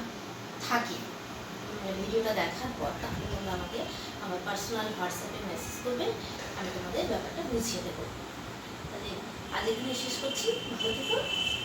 থাকে ভিডিওটা দেখার পর, তাহলে তোমরা আমাকে আমার পার্সোনাল হোয়াটসঅ্যাপে মেসেজ করবে, আমি তোমাদের ব্যাপারটা বুঝিয়ে দেবো। তাহলে আজ এখানে শেষ করছি, ভালো থেকো।